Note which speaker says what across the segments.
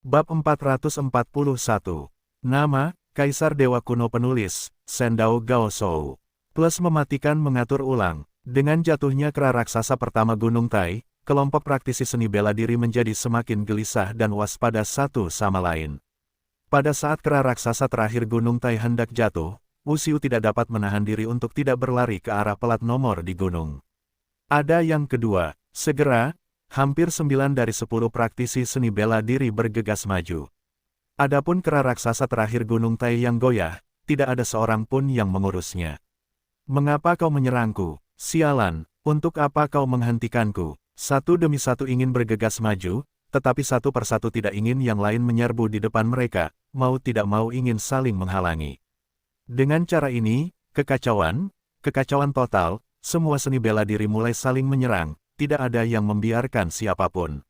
Speaker 1: Bab 441. Nama, Kaisar Dewa Kuno. Penulis, Sendao Gaoshou. Plus mematikan mengatur ulang. Dengan jatuhnya kera raksasa pertama Gunung Tai, kelompok praktisi seni bela diri menjadi semakin gelisah dan waspada satu sama lain. Pada saat kera raksasa terakhir Gunung Tai hendak jatuh, Wu Xiu tidak dapat menahan diri untuk tidak berlari ke arah plat nomor di gunung. Ada yang kedua, segera, hampir 9 dari 10 praktisi seni bela diri bergegas maju. Adapun kera raksasa terakhir Gunung Tai yang goyah, tidak ada seorang pun yang mengurusnya. Mengapa kau menyerangku? Sialan, untuk apa kau menghentikanku? Satu demi satu ingin bergegas maju, tetapi satu persatu tidak ingin yang lain menyerbu di depan mereka, mau tidak mau ingin saling menghalangi. Dengan cara ini, kekacauan total, semua seni bela diri mulai saling menyerang, tidak ada yang membiarkan siapapun.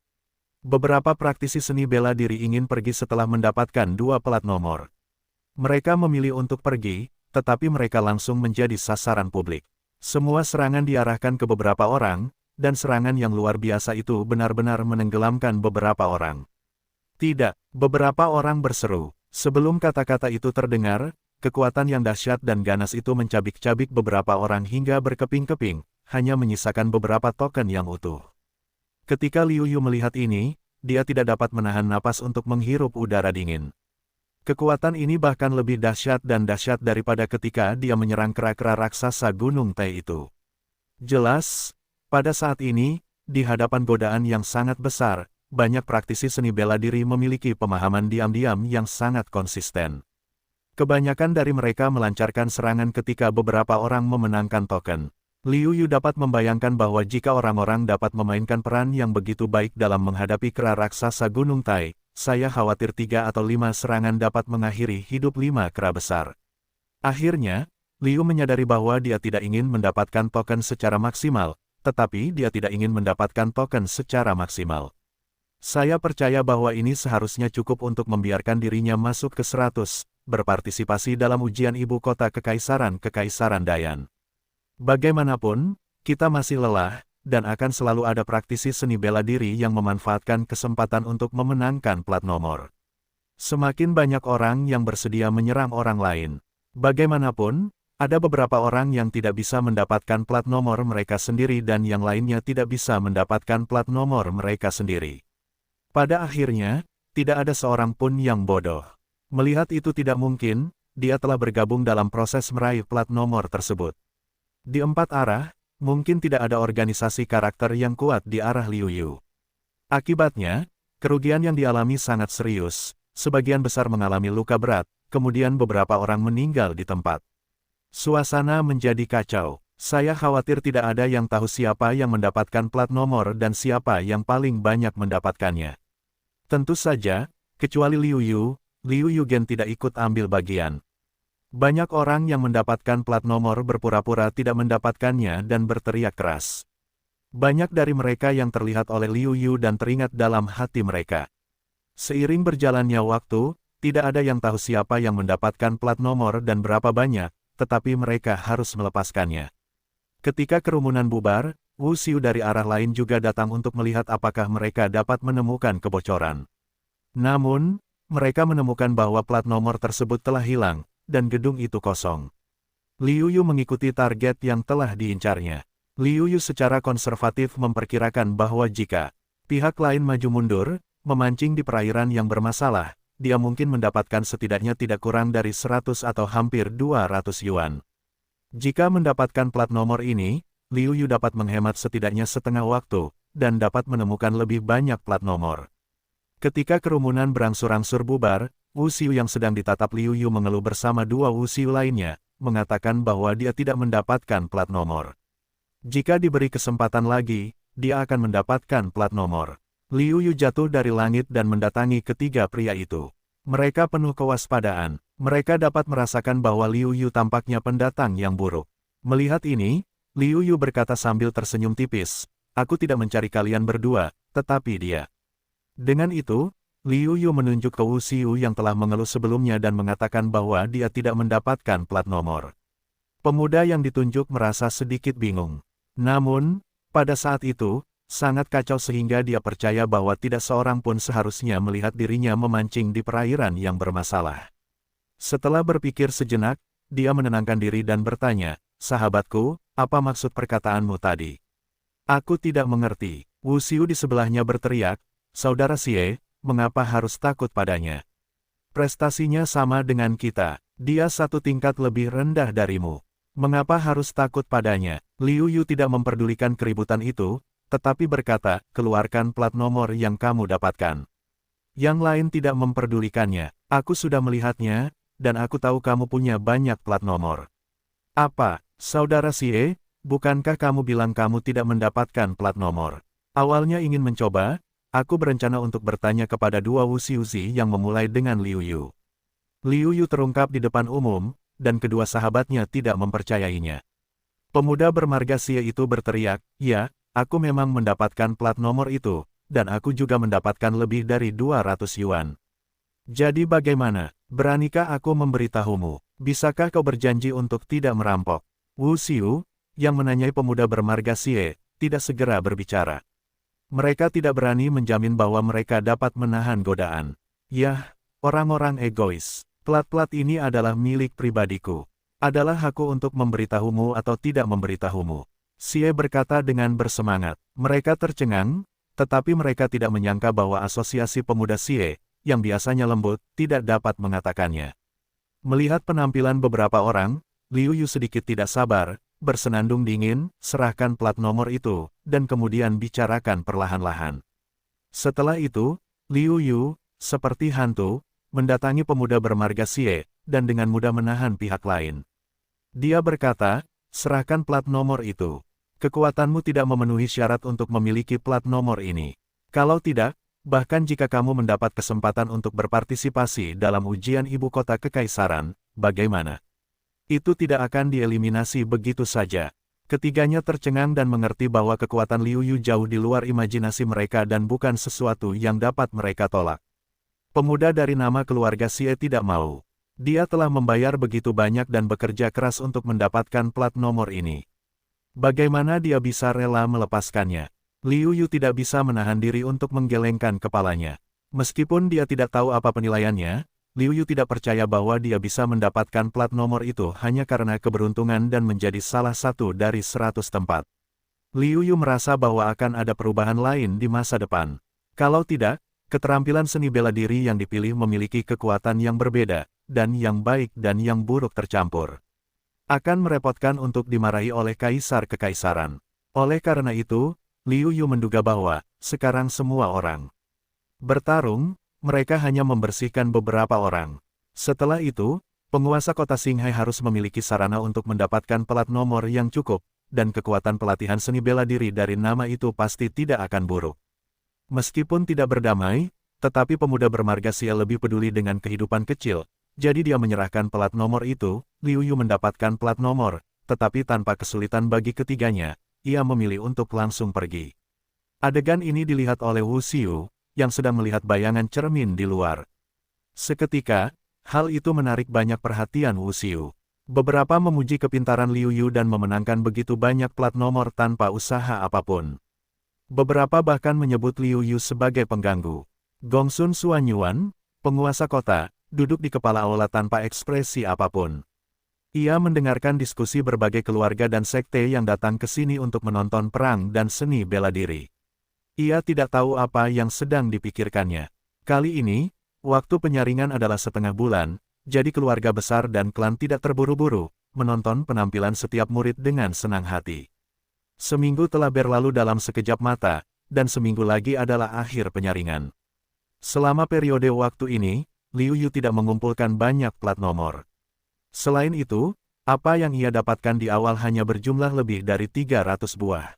Speaker 1: Beberapa praktisi seni bela diri ingin pergi setelah mendapatkan 2 plat nomor. Mereka memilih untuk pergi, tetapi mereka langsung menjadi sasaran publik. Semua serangan diarahkan ke beberapa orang, dan serangan yang luar biasa itu benar-benar menenggelamkan beberapa orang. Tidak, beberapa orang berseru. Sebelum kata-kata itu terdengar, kekuatan yang dahsyat dan ganas itu mencabik-cabik beberapa orang hingga berkeping-keping, hanya menyisakan beberapa token yang utuh. Ketika Liu Yu melihat ini, dia tidak dapat menahan napas untuk menghirup udara dingin. Kekuatan ini bahkan lebih dahsyat dan dahsyat daripada ketika dia menyerang kera-kera raksasa Gunung Tai itu. Jelas, pada saat ini, di hadapan godaan yang sangat besar, banyak praktisi seni bela diri memiliki pemahaman diam-diam yang sangat konsisten. Kebanyakan dari mereka melancarkan serangan ketika beberapa orang memenangkan token. Liu Yu dapat membayangkan bahwa jika orang-orang dapat memainkan peran yang begitu baik dalam menghadapi kera raksasa Gunung Tai, saya khawatir 3 atau 5 serangan dapat mengakhiri hidup 5 kera besar. Akhirnya, Liu menyadari bahwa dia tidak ingin mendapatkan token secara maksimal, tetapi dia tidak ingin mendapatkan token secara maksimal. Saya percaya bahwa ini seharusnya cukup untuk membiarkan dirinya masuk ke 100, berpartisipasi dalam ujian ibu kota Kekaisaran Dayan. Bagaimanapun, kita masih lelah, dan akan selalu ada praktisi seni bela diri yang memanfaatkan kesempatan untuk memenangkan plat nomor. Semakin banyak orang yang bersedia menyerang orang lain. Bagaimanapun, ada beberapa orang yang tidak bisa mendapatkan plat nomor mereka sendiri dan yang lainnya tidak bisa mendapatkan plat nomor mereka sendiri. Pada akhirnya, tidak ada seorang pun yang bodoh. Melihat itu tidak mungkin, dia telah bergabung dalam proses meraih plat nomor tersebut. Di 4 arah, mungkin tidak ada organisasi karakter yang kuat di arah Liu Yu. Akibatnya, kerugian yang dialami sangat serius, sebagian besar mengalami luka berat, kemudian beberapa orang meninggal di tempat. Suasana menjadi kacau. Saya khawatir tidak ada yang tahu siapa yang mendapatkan plat nomor dan siapa yang paling banyak mendapatkannya. Tentu saja, kecuali Liu Yu Gen tidak ikut ambil bagian. Banyak orang yang mendapatkan plat nomor berpura-pura tidak mendapatkannya dan berteriak keras. Banyak dari mereka yang terlihat oleh Liu Yu dan teringat dalam hati mereka. Seiring berjalannya waktu, tidak ada yang tahu siapa yang mendapatkan plat nomor dan berapa banyak, tetapi mereka harus melepaskannya. Ketika kerumunan bubar, Wu Xiu dari arah lain juga datang untuk melihat apakah mereka dapat menemukan kebocoran. Namun, mereka menemukan bahwa plat nomor tersebut telah hilang, dan gedung itu kosong. Liu Yu mengikuti target yang telah diincarnya. Liu Yu secara konservatif memperkirakan bahwa jika pihak lain maju mundur, memancing di perairan yang bermasalah, dia mungkin mendapatkan setidaknya tidak kurang dari 100 atau hampir 200 yuan. Jika mendapatkan plat nomor ini, Liu Yu dapat menghemat setidaknya setengah waktu, dan dapat menemukan lebih banyak plat nomor. Ketika kerumunan berangsur-angsur bubar, Wu Xiu yang sedang ditatap Liu Yu mengeluh bersama 2 Wu Xiu lainnya, mengatakan bahwa dia tidak mendapatkan plat nomor. Jika diberi kesempatan lagi, dia akan mendapatkan plat nomor. Liu Yu jatuh dari langit dan mendatangi ketiga pria itu. Mereka penuh kewaspadaan. Mereka dapat merasakan bahwa Liu Yu tampaknya pendatang yang buruk. Melihat ini, Liu Yu berkata sambil tersenyum tipis, "Aku tidak mencari kalian berdua, tetapi dia." Dengan itu, Liu Yu menunjuk ke Wu Xiu yang telah mengeluh sebelumnya dan mengatakan bahwa dia tidak mendapatkan plat nomor. Pemuda yang ditunjuk merasa sedikit bingung. Namun, pada saat itu, sangat kacau sehingga dia percaya bahwa tidak seorang pun seharusnya melihat dirinya memancing di perairan yang bermasalah. Setelah berpikir sejenak, dia menenangkan diri dan bertanya, "Sahabatku, apa maksud perkataanmu tadi?" "Aku tidak mengerti." Wu Xiu di sebelahnya berteriak, "Saudara Xie, mengapa harus takut padanya? Prestasinya sama dengan kita. Dia satu tingkat lebih rendah darimu. Mengapa harus takut padanya?" Liu Yu tidak memperdulikan keributan itu, tetapi berkata, "Keluarkan plat nomor yang kamu dapatkan." Yang lain tidak memperdulikannya. "Aku sudah melihatnya, dan aku tahu kamu punya banyak plat nomor." "Apa, Saudara Xie, bukankah kamu bilang kamu tidak mendapatkan plat nomor?" Awalnya ingin mencoba, aku berencana untuk bertanya kepada dua Wu Xiuzi yang memulai dengan Liu Yu. Liu Yu terungkap di depan umum, dan kedua sahabatnya tidak mempercayainya. Pemuda bermarga Xie itu berteriak, "Ya, aku memang mendapatkan plat nomor itu, dan aku juga mendapatkan lebih dari 200 yuan. Jadi bagaimana? Beranikah aku memberitahumu? Bisakah kau berjanji untuk tidak merampok?" Wu Xiu, yang menanyai pemuda bermarga Xie, tidak segera berbicara. Mereka tidak berani menjamin bahwa mereka dapat menahan godaan. "Yah, orang-orang egois. Plat-plat ini adalah milik pribadiku. Adalah hakku untuk memberitahumu atau tidak memberitahumu." Xie berkata dengan bersemangat. Mereka tercengang, tetapi mereka tidak menyangka bahwa asosiasi pemuda Xie, yang biasanya lembut, tidak dapat mengatakannya. Melihat penampilan beberapa orang, Liu Yu sedikit tidak sabar, bersenandung dingin, "Serahkan plat nomor itu, dan kemudian bicarakan perlahan-lahan." Setelah itu, Liu Yu, seperti hantu, mendatangi pemuda bermarga Xie, dan dengan mudah menahan pihak lain. Dia berkata, "Serahkan plat nomor itu. Kekuatanmu tidak memenuhi syarat untuk memiliki plat nomor ini. Kalau tidak, bahkan jika kamu mendapat kesempatan untuk berpartisipasi dalam ujian ibu kota kekaisaran, bagaimana? Itu tidak akan dieliminasi begitu saja." Ketiganya tercengang dan mengerti bahwa kekuatan Liu Yu jauh di luar imajinasi mereka dan bukan sesuatu yang dapat mereka tolak. Pemuda dari nama keluarga Xie tidak mau. Dia telah membayar begitu banyak dan bekerja keras untuk mendapatkan plat nomor ini. Bagaimana dia bisa rela melepaskannya? Liu Yu tidak bisa menahan diri untuk menggelengkan kepalanya. Meskipun dia tidak tahu apa penilaiannya, Liu Yu tidak percaya bahwa dia bisa mendapatkan plat nomor itu hanya karena keberuntungan dan menjadi salah satu dari 100 tempat. Liu Yu merasa bahwa akan ada perubahan lain di masa depan. Kalau tidak, keterampilan seni bela diri yang dipilih memiliki kekuatan yang berbeda, dan yang baik dan yang buruk tercampur. Akan merepotkan untuk dimarahi oleh kaisar kekaisaran. Oleh karena itu, Liu Yu menduga bahwa, sekarang semua orang bertarung, mereka hanya membersihkan beberapa orang. Setelah itu, penguasa kota Xinghai harus memiliki sarana untuk mendapatkan plat nomor yang cukup, dan kekuatan pelatihan seni bela diri dari nama itu pasti tidak akan buruk. Meskipun tidak berdamai, tetapi pemuda bermarga Xie lebih peduli dengan kehidupan kecil, jadi dia menyerahkan plat nomor itu. Liu Yu mendapatkan plat nomor, tetapi tanpa kesulitan bagi ketiganya, ia memilih untuk langsung pergi. Adegan ini dilihat oleh Wu Xiu, yang sedang melihat bayangan cermin di luar. Seketika, hal itu menarik banyak perhatian Wu Xiu. Beberapa memuji kepintaran Liu Yu dan memenangkan begitu banyak plat nomor tanpa usaha apapun. Beberapa bahkan menyebut Liu Yu sebagai pengganggu. Gongsun Xuanyuan, penguasa kota, duduk di kepala aula tanpa ekspresi apapun. Ia mendengarkan diskusi berbagai keluarga dan sekte yang datang ke sini untuk menonton perang dan seni bela diri. Ia tidak tahu apa yang sedang dipikirkannya. Kali ini, waktu penyaringan adalah setengah bulan, jadi keluarga besar dan klan tidak terburu-buru, menonton penampilan setiap murid dengan senang hati. Seminggu telah berlalu dalam sekejap mata, dan seminggu lagi adalah akhir penyaringan. Selama periode waktu ini, Liu Yu tidak mengumpulkan banyak plat nomor. Selain itu, apa yang ia dapatkan di awal hanya berjumlah lebih dari 300 buah.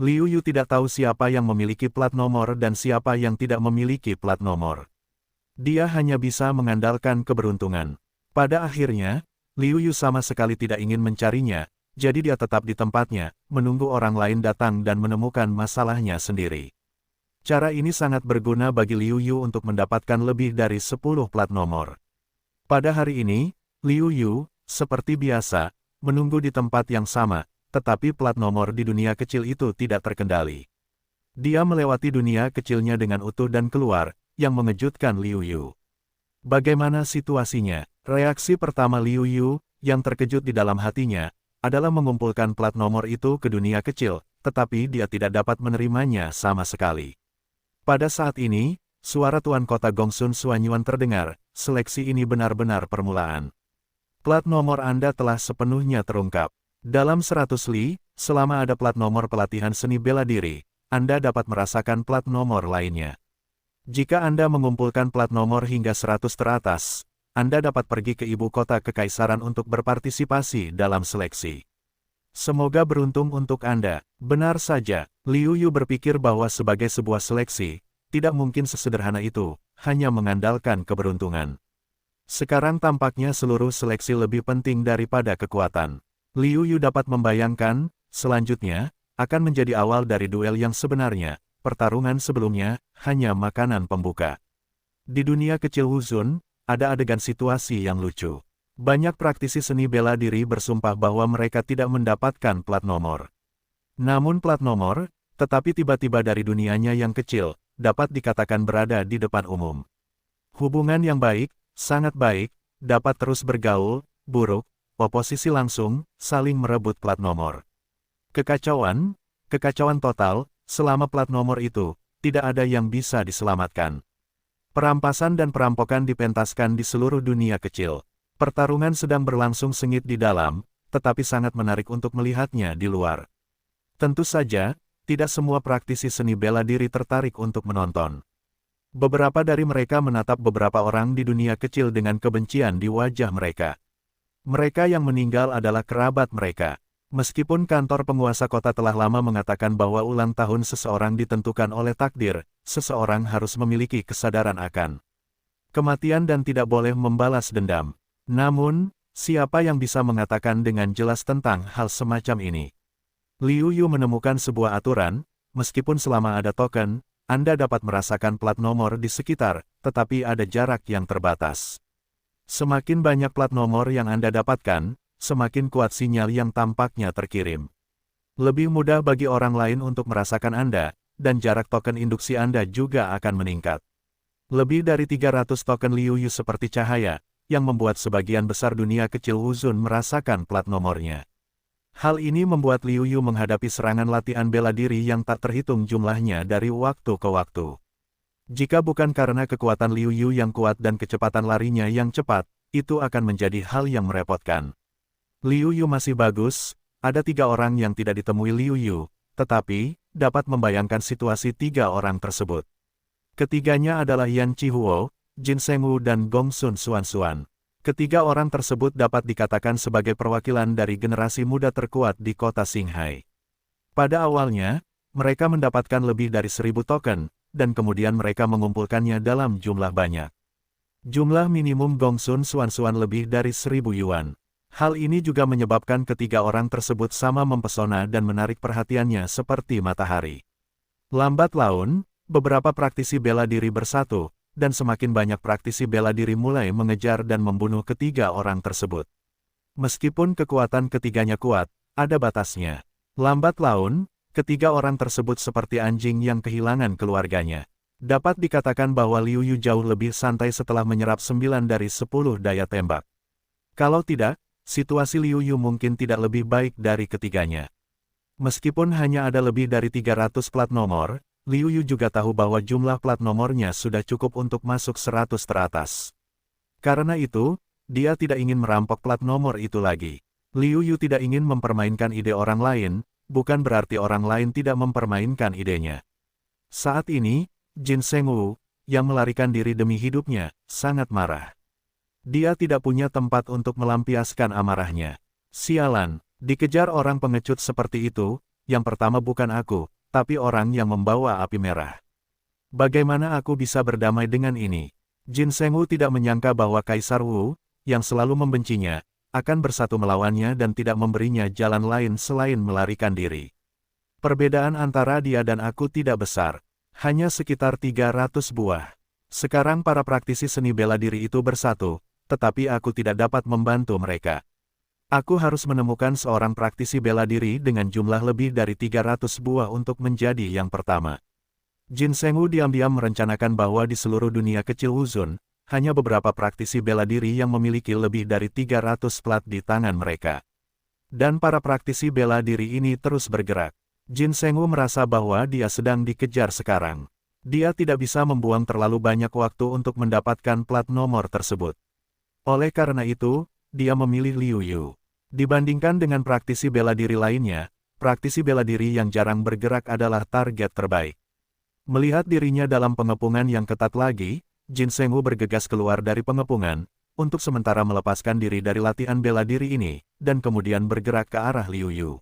Speaker 1: Liu Yu tidak tahu siapa yang memiliki plat nomor dan siapa yang tidak memiliki plat nomor. Dia hanya bisa mengandalkan keberuntungan. Pada akhirnya, Liu Yu sama sekali tidak ingin mencarinya, jadi dia tetap di tempatnya, menunggu orang lain datang dan menemukan masalahnya sendiri. Cara ini sangat berguna bagi Liu Yu untuk mendapatkan lebih dari 10 plat nomor. Pada hari ini, Liu Yu, seperti biasa, menunggu di tempat yang sama, tetapi plat nomor di dunia kecil itu tidak terkendali. Dia melewati dunia kecilnya dengan utuh dan keluar, yang mengejutkan Liu Yu. Bagaimana situasinya? Reaksi pertama Liu Yu, yang terkejut di dalam hatinya, adalah mengumpulkan plat nomor itu ke dunia kecil, tetapi dia tidak dapat menerimanya sama sekali. Pada saat ini, suara Tuan Kota Gongsun Xuanyuan terdengar, seleksi ini benar-benar permulaan. Plat nomor Anda telah sepenuhnya terungkap. Dalam 100 li, selama ada plat nomor pelatihan seni bela diri, Anda dapat merasakan plat nomor lainnya. Jika Anda mengumpulkan plat nomor hingga 100 teratas, Anda dapat pergi ke ibu kota kekaisaran untuk berpartisipasi dalam seleksi. Semoga beruntung untuk Anda. Benar saja, Liu Yu berpikir bahwa sebagai sebuah seleksi, tidak mungkin sesederhana itu, hanya mengandalkan keberuntungan. Sekarang tampaknya seluruh seleksi lebih penting daripada kekuatan. Liu Yu dapat membayangkan, selanjutnya, akan menjadi awal dari duel yang sebenarnya. Pertarungan sebelumnya, hanya makanan pembuka. Di dunia kecil Wuzun, ada adegan situasi yang lucu. Banyak praktisi seni bela diri bersumpah bahwa mereka tidak mendapatkan plat nomor. Namun plat nomor, tetapi tiba-tiba dari dunianya yang kecil, dapat dikatakan berada di depan umum. Hubungan yang baik, sangat baik, dapat terus bergaul, buruk, oposisi langsung, saling merebut plat nomor. Kekacauan total, selama plat nomor itu, tidak ada yang bisa diselamatkan. Perampasan dan perampokan dipentaskan di seluruh dunia kecil. Pertarungan sedang berlangsung sengit di dalam, tetapi sangat menarik untuk melihatnya di luar. Tentu saja, tidak semua praktisi seni bela diri tertarik untuk menonton. Beberapa dari mereka menatap beberapa orang di dunia kecil dengan kebencian di wajah mereka. Mereka yang meninggal adalah kerabat mereka. Meskipun kantor penguasa kota telah lama mengatakan bahwa ulang tahun seseorang ditentukan oleh takdir, seseorang harus memiliki kesadaran akan kematian dan tidak boleh membalas dendam. Namun, siapa yang bisa mengatakan dengan jelas tentang hal semacam ini? Liu Yu menemukan sebuah aturan, meskipun selama ada token, Anda dapat merasakan plat nomor di sekitar, tetapi ada jarak yang terbatas. Semakin banyak plat nomor yang Anda dapatkan, semakin kuat sinyal yang tampaknya terkirim. Lebih mudah bagi orang lain untuk merasakan Anda, dan jarak token induksi Anda juga akan meningkat. Lebih dari 300 token Liu Yu seperti cahaya, yang membuat sebagian besar dunia kecil Wuzun merasakan plat nomornya. Hal ini membuat Liu Yu menghadapi serangan latihan bela diri yang tak terhitung jumlahnya dari waktu ke waktu. Jika bukan karena kekuatan Liu Yu yang kuat dan kecepatan larinya yang cepat, itu akan menjadi hal yang merepotkan. Liu Yu masih bagus, ada 3 orang yang tidak ditemui Liu Yu, tetapi, dapat membayangkan situasi 3 orang tersebut. Ketiganya adalah Yan Chihuo, Jin Sengwu dan Gongsun Xuanyuan. Ketiga orang tersebut dapat dikatakan sebagai perwakilan dari generasi muda terkuat di kota Qinghai. Pada awalnya, mereka mendapatkan lebih dari 1000 token, dan kemudian mereka mengumpulkannya dalam jumlah banyak. Jumlah minimum Gongsun Xuanyuan lebih dari 1000 yuan. Hal ini juga menyebabkan ketiga orang tersebut sama mempesona dan menarik perhatiannya seperti matahari. Lambat laun, beberapa praktisi bela diri bersatu, dan semakin banyak praktisi bela diri mulai mengejar dan membunuh ketiga orang tersebut. Meskipun kekuatan ketiganya kuat, ada batasnya. Lambat laun, ketiga orang tersebut seperti anjing yang kehilangan keluarganya. Dapat dikatakan bahwa Liu Yu jauh lebih santai setelah menyerap 9 dari 10 daya tembak. Kalau tidak, situasi Liu Yu mungkin tidak lebih baik dari ketiganya. Meskipun hanya ada lebih dari 300 plat nomor, Liu Yu juga tahu bahwa jumlah plat nomornya sudah cukup untuk masuk 100 teratas. Karena itu, dia tidak ingin merampok plat nomor itu lagi. Liu Yu tidak ingin mempermainkan ide orang lain, bukan berarti orang lain tidak mempermainkan idenya. Saat ini, Jin Sengwu, yang melarikan diri demi hidupnya, sangat marah. Dia tidak punya tempat untuk melampiaskan amarahnya. Sialan, dikejar orang pengecut seperti itu, yang pertama bukan aku, tapi orang yang membawa api merah. Bagaimana aku bisa berdamai dengan ini? Jin Sengwu tidak menyangka bahwa Kaisar Wu, yang selalu membencinya, akan bersatu melawannya dan tidak memberinya jalan lain selain melarikan diri. Perbedaan antara dia dan aku tidak besar, hanya sekitar 300 buah. Sekarang para praktisi seni bela diri itu bersatu, tetapi aku tidak dapat membantu mereka. Aku harus menemukan seorang praktisi bela diri dengan jumlah lebih dari 300 buah untuk menjadi yang pertama. Jin Sengwu diam-diam merencanakan bahwa di seluruh dunia kecil Wuzun, hanya beberapa praktisi bela diri yang memiliki lebih dari 300 plat di tangan mereka. Dan para praktisi bela diri ini terus bergerak. Jin Sengwu merasa bahwa dia sedang dikejar sekarang. Dia tidak bisa membuang terlalu banyak waktu untuk mendapatkan plat nomor tersebut. Oleh karena itu, dia memilih Liu Yu. Dibandingkan dengan praktisi bela diri lainnya, praktisi bela diri yang jarang bergerak adalah target terbaik. Melihat dirinya dalam pengepungan yang ketat lagi, Jin Sengwu bergegas keluar dari pengepungan, untuk sementara melepaskan diri dari latihan bela diri ini, dan kemudian bergerak ke arah Liu Yu.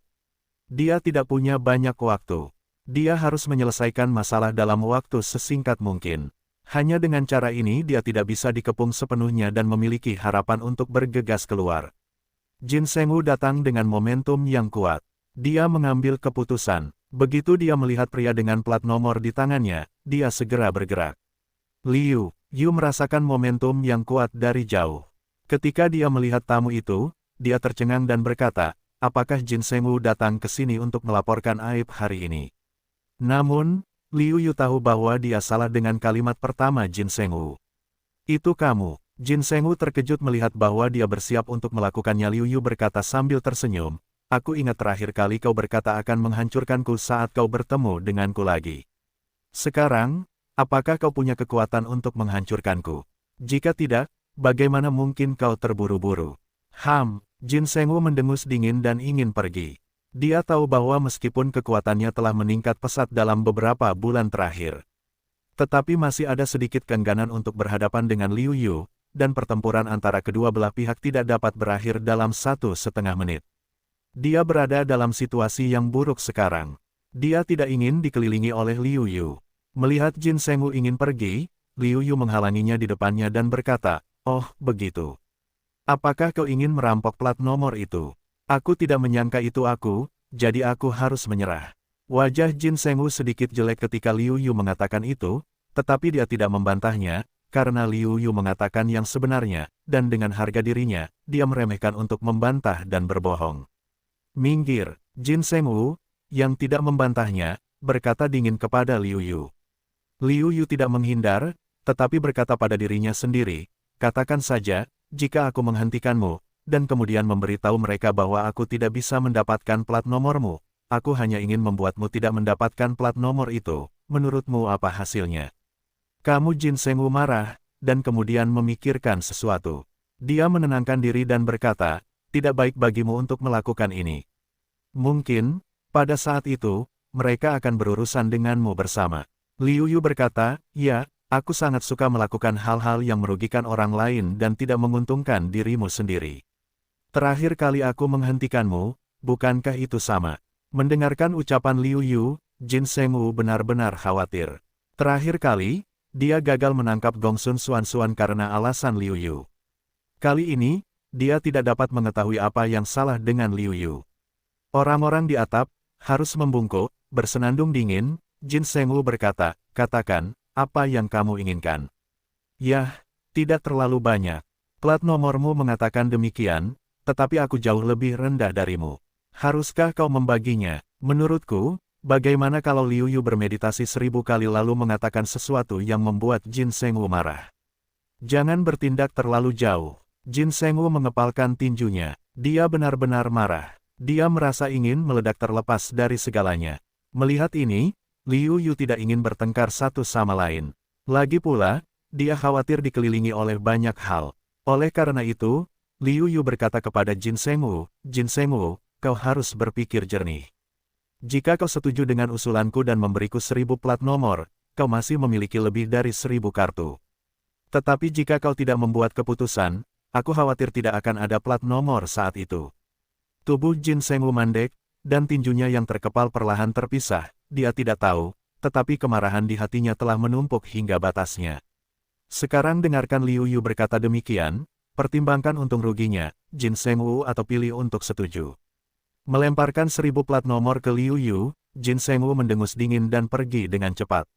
Speaker 1: Dia tidak punya banyak waktu. Dia harus menyelesaikan masalah dalam waktu sesingkat mungkin. Hanya dengan cara ini dia tidak bisa dikepung sepenuhnya dan memiliki harapan untuk bergegas keluar. Jin Sengwu datang dengan momentum yang kuat. Dia mengambil keputusan. Begitu dia melihat pria dengan plat nomor di tangannya, dia segera bergerak. Liu Yu merasakan momentum yang kuat dari jauh. Ketika dia melihat tamu itu, dia tercengang dan berkata, apakah Jin Sengwu datang ke sini untuk melaporkan aib hari ini? Namun, Liu Yu tahu bahwa dia salah dengan kalimat pertama Jin Sengwu. Itu kamu. Jin Sengwu terkejut melihat bahwa dia bersiap untuk melakukannya. Liu Yu berkata sambil tersenyum, aku ingat terakhir kali kau berkata akan menghancurkanku saat kau bertemu denganku lagi. Sekarang, apakah kau punya kekuatan untuk menghancurkanku? Jika tidak, bagaimana mungkin kau terburu-buru? Jin Sengwu mendengus dingin dan ingin pergi. Dia tahu bahwa meskipun kekuatannya telah meningkat pesat dalam beberapa bulan terakhir, tetapi masih ada sedikit keengganan untuk berhadapan dengan Liu Yu, dan pertempuran antara kedua belah pihak tidak dapat berakhir dalam 1,5 menit. Dia berada dalam situasi yang buruk sekarang. Dia tidak ingin dikelilingi oleh Liu Yu. Melihat Jin Sengwu ingin pergi, Liu Yu menghalanginya di depannya dan berkata, oh, begitu. Apakah kau ingin merampok plat nomor itu? Aku tidak menyangka itu jadi aku harus menyerah. Wajah Jin Sengwu sedikit jelek ketika Liu Yu mengatakan itu, tetapi dia tidak membantahnya, karena Liu Yu mengatakan yang sebenarnya, dan dengan harga dirinya, dia meremehkan untuk membantah dan berbohong. Minggir, Jin Sengwu, yang tidak membantahnya, berkata dingin kepada Liu Yu. Liu Yu tidak menghindar, tetapi berkata pada dirinya sendiri, katakan saja, jika aku menghentikanmu, dan kemudian memberitahu mereka bahwa aku tidak bisa mendapatkan plat nomormu, aku hanya ingin membuatmu tidak mendapatkan plat nomor itu, menurutmu apa hasilnya? Kamu Jin Sengwu marah, dan kemudian memikirkan sesuatu. Dia menenangkan diri dan berkata, tidak baik bagimu untuk melakukan ini. Mungkin, pada saat itu, mereka akan berurusan denganmu bersama. Liu Yu berkata, ya, aku sangat suka melakukan hal-hal yang merugikan orang lain dan tidak menguntungkan dirimu sendiri. Terakhir kali aku menghentikanmu, bukankah itu sama? Mendengarkan ucapan Liu Yu, Jin Sengwu benar-benar khawatir. Terakhir kali, dia gagal menangkap Gongsun Xuanxuan karena alasan Liu Yu. Kali ini, dia tidak dapat mengetahui apa yang salah dengan Liu Yu. Orang-orang di atap, harus membungkuk, bersenandung dingin, Jin Sengwu berkata, katakan, apa yang kamu inginkan? Yah, tidak terlalu banyak. Plat nomormu mengatakan demikian, tetapi aku jauh lebih rendah darimu. Haruskah kau membaginya? Menurutku, bagaimana kalau Liu Yu bermeditasi 1000 kali lalu mengatakan sesuatu yang membuat Jin Sengwu marah? Jangan bertindak terlalu jauh. Jin Sengwu mengepalkan tinjunya. Dia benar-benar marah. Dia merasa ingin meledak terlepas dari segalanya. Melihat ini, Liu Yu tidak ingin bertengkar satu sama lain. Lagi pula, dia khawatir dikelilingi oleh banyak hal. Oleh karena itu, Liu Yu berkata kepada Jin Sengwu, kau harus berpikir jernih. Jika kau setuju dengan usulanku dan memberiku 1000 plat nomor, kau masih memiliki lebih dari 1000 kartu. Tetapi jika kau tidak membuat keputusan, aku khawatir tidak akan ada plat nomor saat itu. Tubuh Jin Sengwu mandek, dan tinjunya yang terkepal perlahan terpisah, dia tidak tahu, tetapi kemarahan di hatinya telah menumpuk hingga batasnya. Sekarang dengarkan Liu Yu berkata demikian, pertimbangkan untung ruginya, Jin Sengwu atau pilih untuk setuju. Melemparkan 1000 plat nomor ke Liu Yu, Jin Sengwu mendengus dingin dan pergi dengan cepat.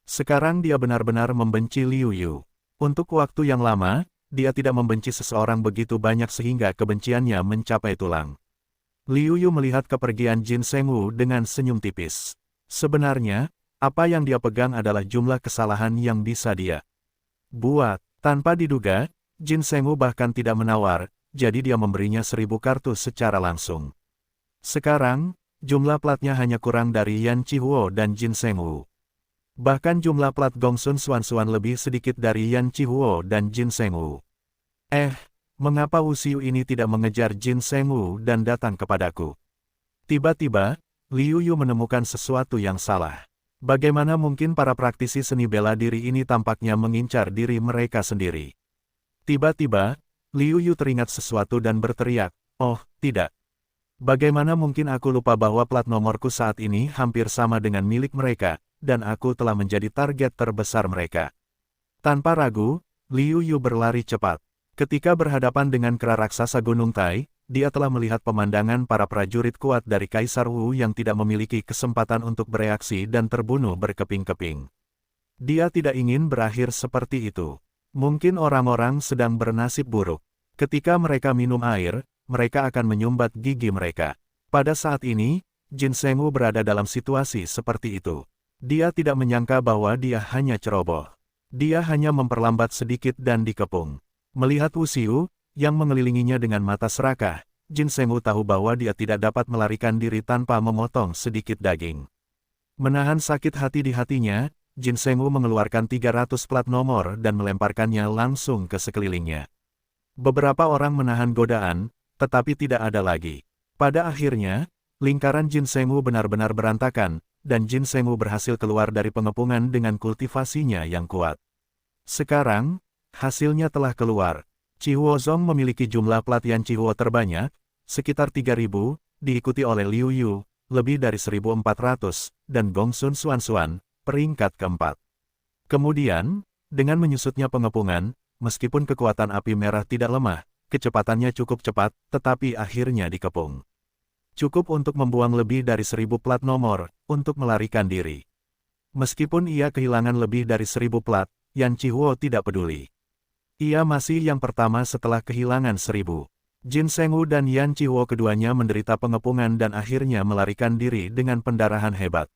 Speaker 1: Sekarang dia benar-benar membenci Liu Yu. Untuk waktu yang lama, dia tidak membenci seseorang begitu banyak sehingga kebenciannya mencapai tulang. Liu Yu melihat kepergian Jin Sengwu dengan senyum tipis. Sebenarnya, apa yang dia pegang adalah jumlah kesalahan yang bisa dia buat. Tanpa diduga, Jin Sengwu bahkan tidak menawar, jadi dia memberinya 1000 kartu secara langsung. Sekarang, jumlah platnya hanya kurang dari Yan Chihuo dan Jin Sengwu. Bahkan jumlah plat Gongsun Xuanxuan lebih sedikit dari Yan Chihuo dan Jin Sengwu. Mengapa Wu Xiu ini tidak mengejar Jin Sengwu dan datang kepadaku? Tiba-tiba, Liu Yu menemukan sesuatu yang salah. Bagaimana mungkin para praktisi seni bela diri ini tampaknya mengincar diri mereka sendiri? Tiba-tiba, Liu Yu teringat sesuatu dan berteriak, "Oh, tidak. Bagaimana mungkin aku lupa bahwa plat nomorku saat ini hampir sama dengan milik mereka, dan aku telah menjadi target terbesar mereka." Tanpa ragu, Liu Yu berlari cepat. Ketika berhadapan dengan kera raksasa Gunung Tai, dia telah melihat pemandangan para prajurit kuat dari Kaisar Wu yang tidak memiliki kesempatan untuk bereaksi dan terbunuh berkeping-keping. Dia tidak ingin berakhir seperti itu. Mungkin orang-orang sedang bernasib buruk. Ketika mereka minum air, mereka akan menyumbat gigi mereka. Pada saat ini, Jin Sengwu berada dalam situasi seperti itu. Dia tidak menyangka bahwa dia hanya ceroboh. Dia hanya memperlambat sedikit dan dikepung. Melihat Wu Xiu, yang mengelilinginya dengan mata serakah, Jin Sengwu tahu bahwa dia tidak dapat melarikan diri tanpa memotong sedikit daging. Menahan sakit hati di hatinya, Jin Sengwu mengeluarkan 300 plat nomor dan melemparkannya langsung ke sekelilingnya. Beberapa orang menahan godaan, tetapi tidak ada lagi. Pada akhirnya, lingkaran Jin Sengwu benar-benar berantakan, dan Jin Sengwu berhasil keluar dari pengepungan dengan kultivasinya yang kuat. Sekarang, hasilnya telah keluar. Chihuo Zong memiliki jumlah plat Yan Chihuo terbanyak, sekitar 3000, diikuti oleh Liu Yu, lebih dari 1400, dan Gongsun Xuanxuan, peringkat keempat. Kemudian, dengan menyusutnya pengepungan, meskipun kekuatan api merah tidak lemah, kecepatannya cukup cepat, tetapi akhirnya dikepung. Cukup untuk membuang lebih dari 1000 plat nomor, untuk melarikan diri. Meskipun ia kehilangan lebih dari 1000 plat, Yan Chihuo tidak peduli. Ia masih yang pertama setelah kehilangan 1000. Jin Sengwu dan Yan Chihuo keduanya menderita pengepungan dan akhirnya melarikan diri dengan pendarahan hebat.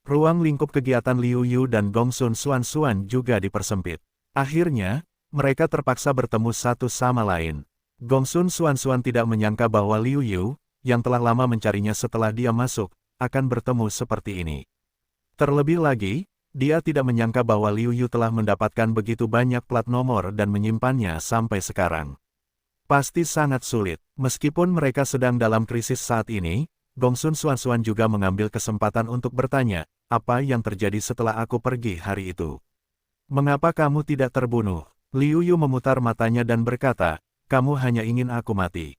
Speaker 1: Ruang lingkup kegiatan Liu Yu dan Gongsun Xuanxuan juga dipersempit. Akhirnya, mereka terpaksa bertemu satu sama lain. Gongsun Xuanxuan tidak menyangka bahwa Liu Yu, yang telah lama mencarinya setelah dia masuk, akan bertemu seperti ini. Terlebih lagi, dia tidak menyangka bahwa Liu Yu telah mendapatkan begitu banyak plat nomor dan menyimpannya sampai sekarang. Pasti sangat sulit. Meskipun mereka sedang dalam krisis saat ini, Gongsun Xuanxuan juga mengambil kesempatan untuk bertanya, apa yang terjadi setelah aku pergi hari itu? Mengapa kamu tidak terbunuh? Liu Yu memutar matanya dan berkata, kamu hanya ingin aku mati.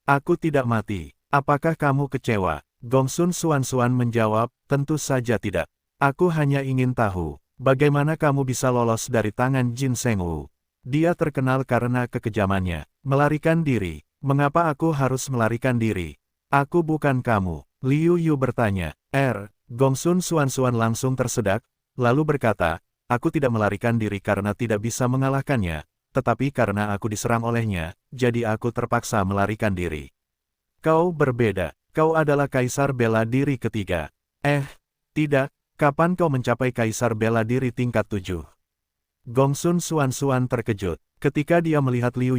Speaker 1: Aku tidak mati. Apakah kamu kecewa? Gongsun Xuanxuan menjawab, tentu saja tidak. Aku hanya ingin tahu, bagaimana kamu bisa lolos dari tangan Jin Sengwu? Dia terkenal karena kekejamannya. Melarikan diri. Mengapa aku harus melarikan diri? Aku bukan kamu. Liu Yu bertanya. Gongsun Xuanxuan langsung tersedak, lalu berkata, aku tidak melarikan diri karena tidak bisa mengalahkannya, tetapi karena aku diserang olehnya, jadi aku terpaksa melarikan diri. Kau berbeda. Kau adalah kaisar bela diri ketiga. Tidak. Kapan kau mencapai kaisar bela diri tingkat 7? Gongsun Xuanxuan terkejut. Ketika dia melihat Liu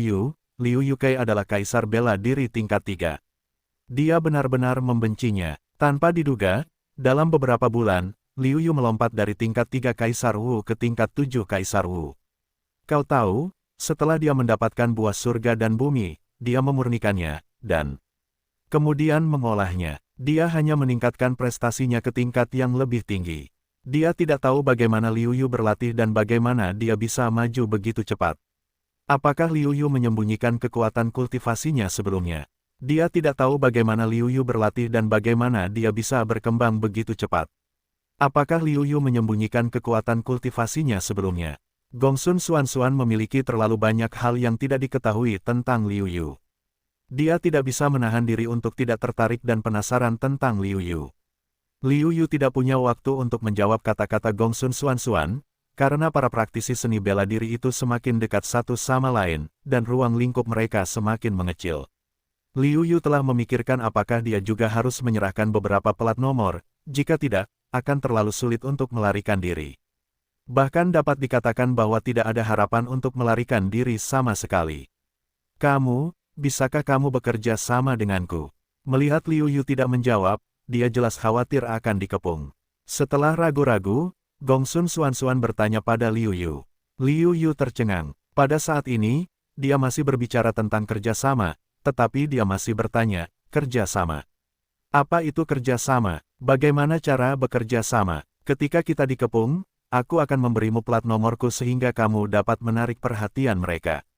Speaker 1: Yu Kai adalah kaisar bela diri tingkat 3. Dia benar-benar membencinya. Tanpa diduga, dalam beberapa bulan, Liu Yu melompat dari tingkat 3 kaisar Wu ke tingkat 7 kaisar Wu. Kau tahu, setelah dia mendapatkan buah surga dan bumi, dia memurnikannya, dan kemudian mengolahnya. Dia hanya meningkatkan prestasinya ke tingkat yang lebih tinggi. Dia tidak tahu bagaimana Liu Yu berlatih dan bagaimana dia bisa maju begitu cepat. Apakah Liu Yu menyembunyikan kekuatan kultivasinya sebelumnya? Dia tidak tahu bagaimana Liu Yu berlatih dan bagaimana dia bisa berkembang begitu cepat. Apakah Liu Yu menyembunyikan kekuatan kultivasinya sebelumnya? Gongsun Xuanxuan memiliki terlalu banyak hal yang tidak diketahui tentang Liu Yu. Dia tidak bisa menahan diri untuk tidak tertarik dan penasaran tentang Liu Yu. Liu Yu tidak punya waktu untuk menjawab kata-kata Gongsun Xuanxuan, karena para praktisi seni bela diri itu semakin dekat satu sama lain, dan ruang lingkup mereka semakin mengecil. Liu Yu telah memikirkan apakah dia juga harus menyerahkan beberapa plat nomor, jika tidak, akan terlalu sulit untuk melarikan diri. Bahkan dapat dikatakan bahwa tidak ada harapan untuk melarikan diri sama sekali. Bisakah kamu bekerja sama denganku? Melihat Liu Yu tidak menjawab, dia jelas khawatir akan dikepung. Setelah ragu-ragu, Gongsun Xuanxuan bertanya pada Liu Yu. Liu Yu tercengang. Pada saat ini, dia masih berbicara tentang kerjasama, tetapi dia masih bertanya, kerjasama. Apa itu kerjasama? Bagaimana cara bekerja sama? Ketika kita dikepung, aku akan memberimu plat nomorku sehingga kamu dapat menarik perhatian mereka.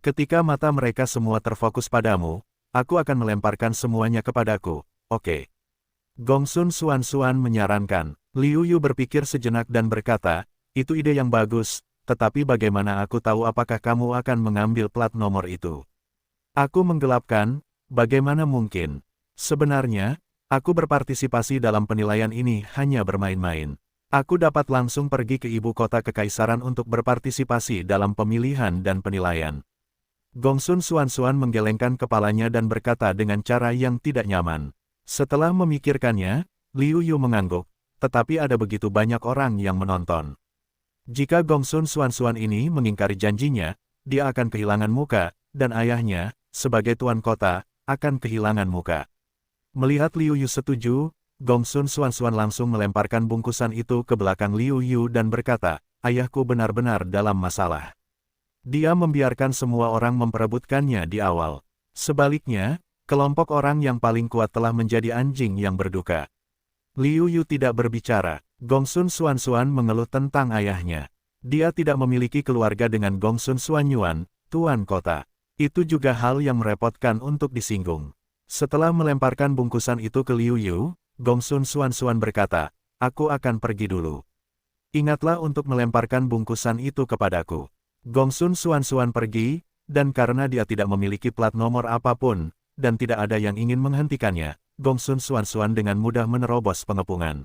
Speaker 1: Ketika mata mereka semua terfokus padamu, aku akan melemparkan semuanya kepadaku, oke? Gongsun Xuanxuan menyarankan. Liu Yu berpikir sejenak dan berkata, itu ide yang bagus, tetapi bagaimana aku tahu apakah kamu akan mengambil plat nomor itu? Aku menggelapkan, bagaimana mungkin? Sebenarnya, aku berpartisipasi dalam penilaian ini hanya bermain-main. Aku dapat langsung pergi ke ibu kota kekaisaran untuk berpartisipasi dalam pemilihan dan penilaian. Gongsun Xuanxuan menggelengkan kepalanya dan berkata dengan cara yang tidak nyaman. Setelah memikirkannya, Liu Yu mengangguk. Tetapi ada begitu banyak orang yang menonton. Jika Gongsun Xuanxuan ini mengingkari janjinya, dia akan kehilangan muka, dan ayahnya, sebagai tuan kota, akan kehilangan muka. Melihat Liu Yu setuju, Gongsun Xuanxuan langsung melemparkan bungkusan itu ke belakang Liu Yu dan berkata, ayahku benar-benar dalam masalah. Dia membiarkan semua orang memperebutkannya di awal. Sebaliknya, kelompok orang yang paling kuat telah menjadi anjing yang berduka. Liu Yu tidak berbicara. Gongsun Xuanxuan mengeluh tentang ayahnya. Dia tidak memiliki keluarga dengan Gongsun Xuanyuan, tuan kota. Itu juga hal yang merepotkan untuk disinggung. Setelah melemparkan bungkusan itu ke Liu Yu, Gongsun Xuanxuan berkata, aku akan pergi dulu. Ingatlah untuk melemparkan bungkusan itu kepadaku. Gongsun Xuanxuan pergi, dan karena dia tidak memiliki plat nomor apapun, dan tidak ada yang ingin menghentikannya, Gongsun Xuanxuan dengan mudah menerobos pengepungan.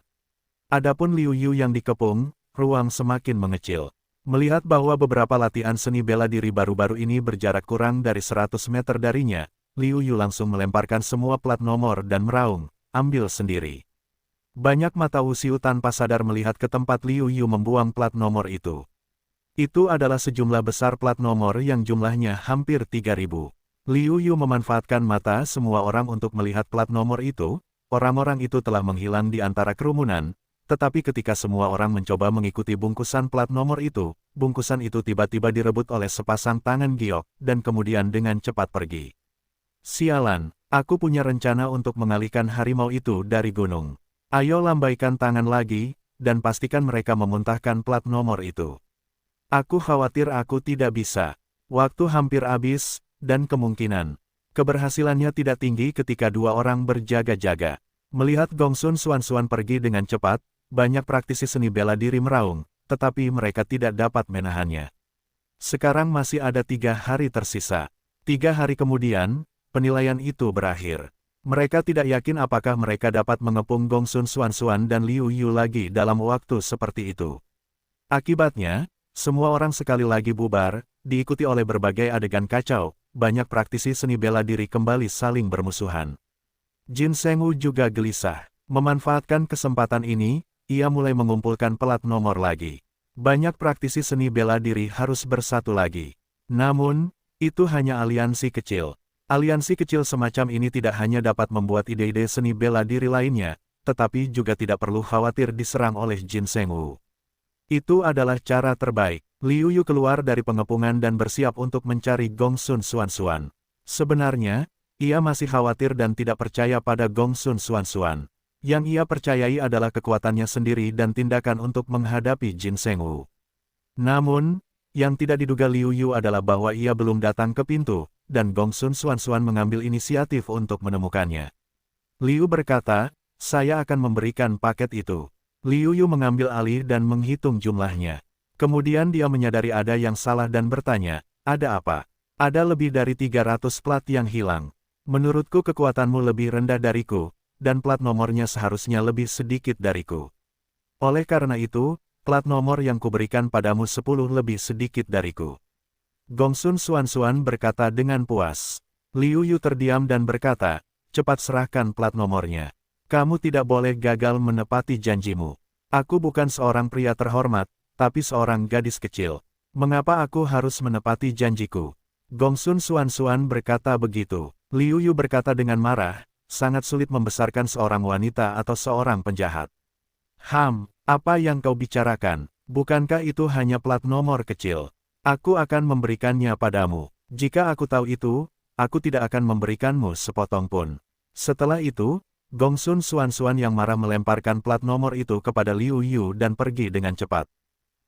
Speaker 1: Adapun Liu Yu yang dikepung, ruang semakin mengecil. Melihat bahwa beberapa latihan seni bela diri baru-baru ini berjarak kurang dari 100 meter darinya, Liu Yu langsung melemparkan semua plat nomor dan meraung, ambil sendiri. Banyak mata Wuxiu tanpa sadar melihat ke tempat Liu Yu membuang plat nomor itu. Itu adalah sejumlah besar plat nomor yang jumlahnya hampir 3.000. Liu Yu memanfaatkan mata semua orang untuk melihat plat nomor itu. Orang-orang itu telah menghilang di antara kerumunan, tetapi ketika semua orang mencoba mengikuti bungkusan plat nomor itu, bungkusan itu tiba-tiba direbut oleh sepasang tangan giok, dan kemudian dengan cepat pergi. Sialan, aku punya rencana untuk mengalihkan harimau itu dari gunung. Ayo lambaikan tangan lagi, dan pastikan mereka memuntahkan plat nomor itu. Aku khawatir aku tidak bisa. Waktu hampir habis, dan kemungkinan keberhasilannya tidak tinggi ketika dua orang berjaga-jaga. Melihat Gongsun Xuanxuan pergi dengan cepat, banyak praktisi seni bela diri meraung, tetapi mereka tidak dapat menahannya. Sekarang masih ada 3 hari tersisa. 3 hari kemudian, penilaian itu berakhir. Mereka tidak yakin apakah mereka dapat mengepung Gongsun Xuanxuan dan Liu Yu lagi dalam waktu seperti itu. Akibatnya, semua orang sekali lagi bubar, diikuti oleh berbagai adegan kacau. Banyak praktisi seni bela diri kembali saling bermusuhan. Jin Shengwu juga gelisah. Memanfaatkan kesempatan ini, ia mulai mengumpulkan plat nomor lagi. Banyak praktisi seni bela diri harus bersatu lagi. Namun, itu hanya aliansi kecil. Aliansi kecil semacam ini tidak hanya dapat membuat ide-ide seni bela diri lainnya, tetapi juga tidak perlu khawatir diserang oleh Jin Shengwu. Itu adalah cara terbaik. Liu Yu keluar dari pengepungan dan bersiap untuk mencari Gongsun Xuanxuan. Sebenarnya, ia masih khawatir dan tidak percaya pada Gongsun Xuanxuan. Yang ia percayai adalah kekuatannya sendiri dan tindakan untuk menghadapi Jin Shengwu. Namun, yang tidak diduga Liu Yu adalah bahwa ia belum datang ke pintu, dan Gongsun Xuanxuan mengambil inisiatif untuk menemukannya. Liu berkata, saya akan memberikan paket itu. Liu Yu mengambil alih dan menghitung jumlahnya. Kemudian dia menyadari ada yang salah dan bertanya, ada apa? Ada lebih dari 300 plat yang hilang. Menurutku kekuatanmu lebih rendah dariku, dan plat nomornya seharusnya lebih sedikit dariku. Oleh karena itu, plat nomor yang kuberikan padamu 10 lebih sedikit dariku. Gongsun Xuan berkata dengan puas. Liu Yu terdiam dan berkata, cepat serahkan plat nomornya. Kamu tidak boleh gagal menepati janjimu. Aku bukan seorang pria terhormat, tapi seorang gadis kecil. Mengapa aku harus menepati janjiku? Gongsun Xuan berkata begitu. Liu Yu berkata dengan marah, sangat sulit membesarkan seorang wanita atau seorang penjahat. Apa yang kau bicarakan? Bukankah itu hanya plat nomor kecil? Aku akan memberikannya padamu. Jika aku tahu itu, aku tidak akan memberikanmu sepotong pun. Setelah itu, Gongsun Xuan yang marah melemparkan plat nomor itu kepada Liu Yu dan pergi dengan cepat.